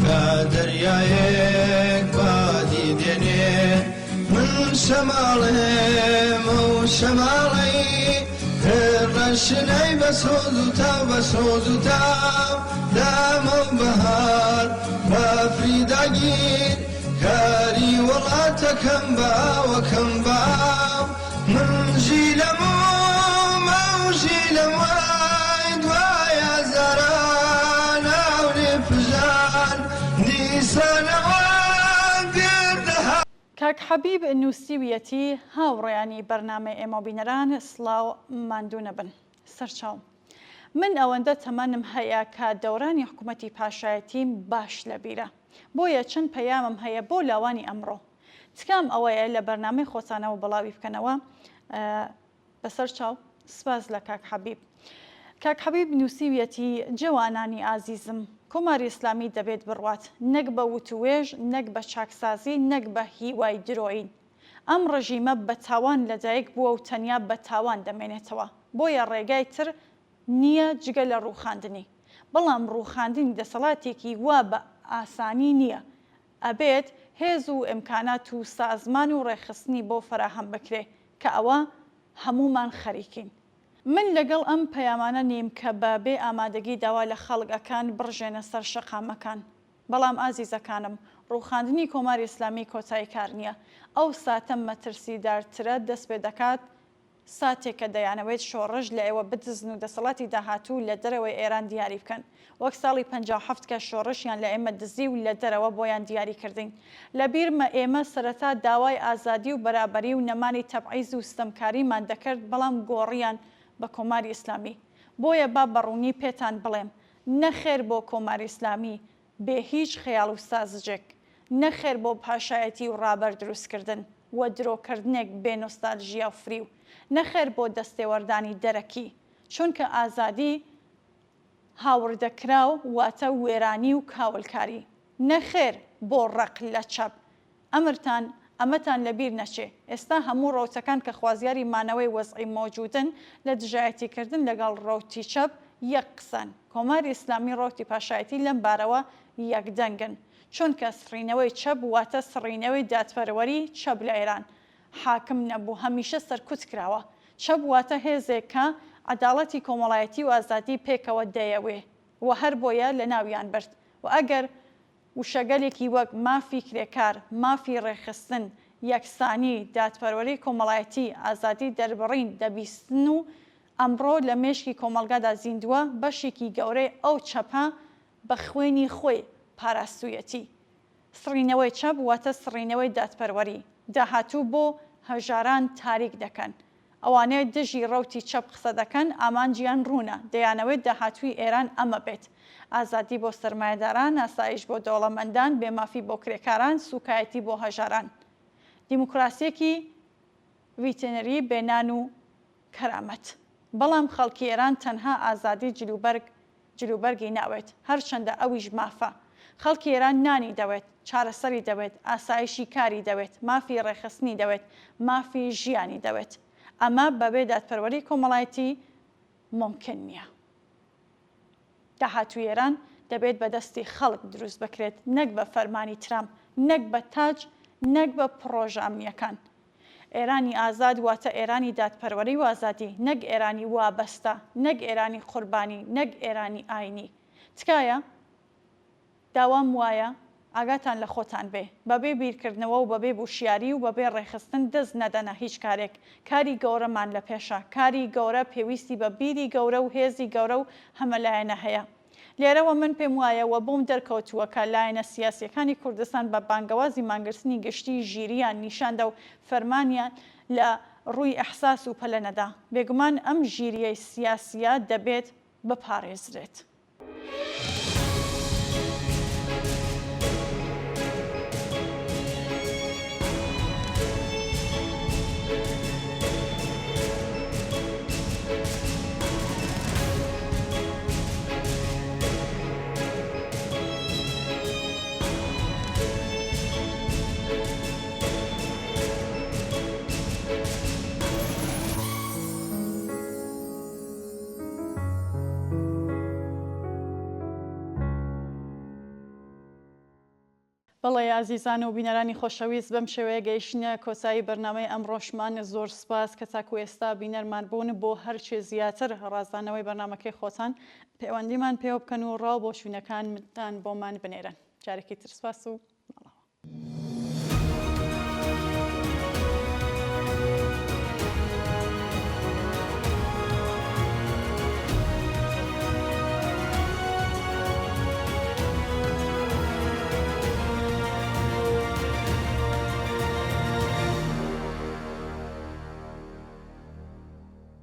کا دەریایەک بادی دێنێ من شەماڵێم و شەماڵی ڕەشنەی بەسۆز و تاو بەسۆز و تاو دامە و بەهار بەفریداگیر کاری وڵاتەکەم باوەکەم باو من ژی لەمە مەوژی لەوای دوایە زاران ئاورێ پژان دیسانەوە گردەها. کاک حەبیب نووسیویەتی هاوڕێیانی بەرنامەی ئێمە بینەران سڵاو ماندوو نەبن. سەرچاو من ئەوەندە تەمەنم هەیە کە دەورانی حکوومەتی پاشایەتیم باش لەبیرە، بۆیە چەند پەیامم هەیە بۆ لاوانی ئەمڕۆ. تکام ئەوەیە لە بەرنامەی خۆتانەوە بڵاوی بکەنەوە. بەسەر چاو سپاس لە کاک حەبیب. کاک حەبیب نووسیویەتی جوانانی ئازیزم، کۆماری ئیسلامی دەبێت بڕوات، نەک بە وتوێژ، نەک بە چاکسازی، نەک بە هیوای درۆین. ئەم ڕژیمە بە تاوان لەدایک بووە و تەنیا بە تاوان دەمێنێتەوە، بۆیە ڕێگای تر نییە جگە لە ڕووخاندنی. بەڵام ڕووخاندنی دەسەڵاتێکی وا بە ئاسانی نییە، ئەبێت هێز و ئیمکانات و سازمان و ڕێخستنی بۆ فراهەم بکرێ کە ئەوە هەمومان خەریکین. من لەگەڵ ئەم پەیامانە نیم کە بە بێ ئامادەگی داوا لە خەڵگەکان بڕژێنە سەر شەقامەکان. بەڵام ئازیزەکانم، ڕووخاندنی کۆماری ئیسلامی کۆتایی کار نییە. ئەو ساتە مەترسیدارترە دەست پێ دەکات ساتێک کە دەیانەوێت شۆڕژ لە ئێوە بدزن و دەسەڵاتی داهاتوو لە دەرەوەی ئێران دیاری بکەن، وەک ساڵی 57 کە شۆڕشیان لە ئێمە دزی و لە دەرەوە بۆیان دیاری کردین. لەبیرمە ئێمە سەرەتا داوای ئازادی و بەرابەری و نەمانی تەبعیز و ستەمکاریمان دەکرد، بەڵام گۆڕیان بە کۆماری ئیسلامی. بۆیە با بەڕوونی پێتان بڵێم، نەخێر بۆ کۆماری ئیسلامی بێ هیچ خەیاڵ و سازجێک، نەخێر بۆ پاشایەتی و ڕابەر دروستکردن وە درۆکردنێک بێ نۆستالژیا و فریو، نەخێر بۆ دەستێوەردانی دەرەکی، چونکە ئازادی هاوردەکراو واتە وێرانی و کاولکاری، نەخێر بۆ ڕق لە چەپ. ئەمەتان لەبیر نەچێ. ئێستا هەموو ڕەوتەکان کە خوازیاری مانەوەی وەزعی مۆجودن لە دژایەتیکردن لەگەڵ ڕەوتی چەپ یەک قسەن. کۆماری ئیسلامی ڕەوتی پاشایەتی لەم بارەوە یەکدەنگن، چونکە سڕینەوەی چەپ واتە سڕینەوەی دادپەروەری چەپ لە ئێران حاکم نەبوو، هەمیشە سەرکوت کراوە. چەپ واتە هێزێک کە عەداڵەتی کۆمەڵایەتی و ئازادی پێکەوە دەیەوێ و هەر بۆیە لە ناویان برد. و ئەگەر وشەگەلێکی وەک مافی کرێکار، مافی ڕێخستن، یەکسانی، دادپەروەری کۆمەڵایەتی، ئازادی دەربڕین دەبیستن و ئەمڕۆ لە مێشکی کۆمەلگادا زیندووە، بەشێکی گەورەی ئەو چەپە بە خوێنی خۆی پاراستوویەتی. سڕینەوەی چەپ واتە سڕینەوەی دادپەروەری، داهاتوو بۆ هەژاران تاریک دەکەن. ئەوانەیە دژی ڕەوتی چەپ قسە دەکەن، ئامانجیان ڕوونە، دەیانەوێت داهاتووی ئێران ئەمە بێت: ئازادی بۆ سەرمایەداران، ئاسایش بۆ دەوڵەمەندان، بێمافی بۆ کرێکاران، سوکایەتی بۆ هەژاران، دیموکراسیەکی ڤیتێنەری بێنان و کەرامەت. بەڵام خەڵکی ئێران تەنها ئازادی جلوبەرگی ناوێت، هەرچەندە ئەویش مافە. خەڵکی ئێران نانی دەوێت، چارەسەری دەوێت، ئاسایشی کاری دەوێت، مافی ڕێخستنی دەوێت، مافی ژیانی دەوێت. ئەمە بەبێ دادپەروەری کۆمەڵایەتی ممکن نییە. داهاتووی ئێران دەبێت بە دەستی خەڵک دروست بکرێت، نەک بە فەرمانی ترامپ، نەک بە تاج، نەک بە پرۆژە ئەمنیەکان. ئێرانی ئازاد واتە ئێرانی دادپەروەری و ئازادی، نەک ئێرانی وابەستە، نەک ئێرانی قوربانی، نەک ئێرانی ئاینی. تکایە داوام وایە ئاگاتان لە خۆتان بێ، بەبێ بیرکردنەوە و بەبێ بوشیاری و بەبێ ڕێخستن دەست نەدەنە هیچ کارێک. کاری گەورەمان لە پێشە، کاری گەورە پێویستی بە بیری گەورە و هێزی گەورە و هەمەلایەنە هەیە. لێرەوە من پێم وایەوە بۆم دەرکەوتووە کە لایەنە سیاسیەکانی کوردستان بە بانگەوازی مانگرتنی گشتی ژیریان نیشاندا و فەرمانیان لە ڕووی ئەحساس و پەلە نەدا. بێگومان ئەم ژیریەی سیاسیە دەبێت بپارێزرێت. بەڵێ ئازیزان و بینەرانی خۆشەویست بەم شێوەیە گەیشتنە کۆتایی بەرنامەی ئەمڕۆشمان زۆر سپاس کە تاکو ئێستا بینەرمان بوون بۆ هەرچێ زیاتر ڕازدانەوەی بەرنامەکەی خۆتان پەیوەندیمان پێوە بکەن و ڕاو بۆ شوێنەکانتان بۆمان بنێرن. جارێکی تر سپاس و ماڵەوە.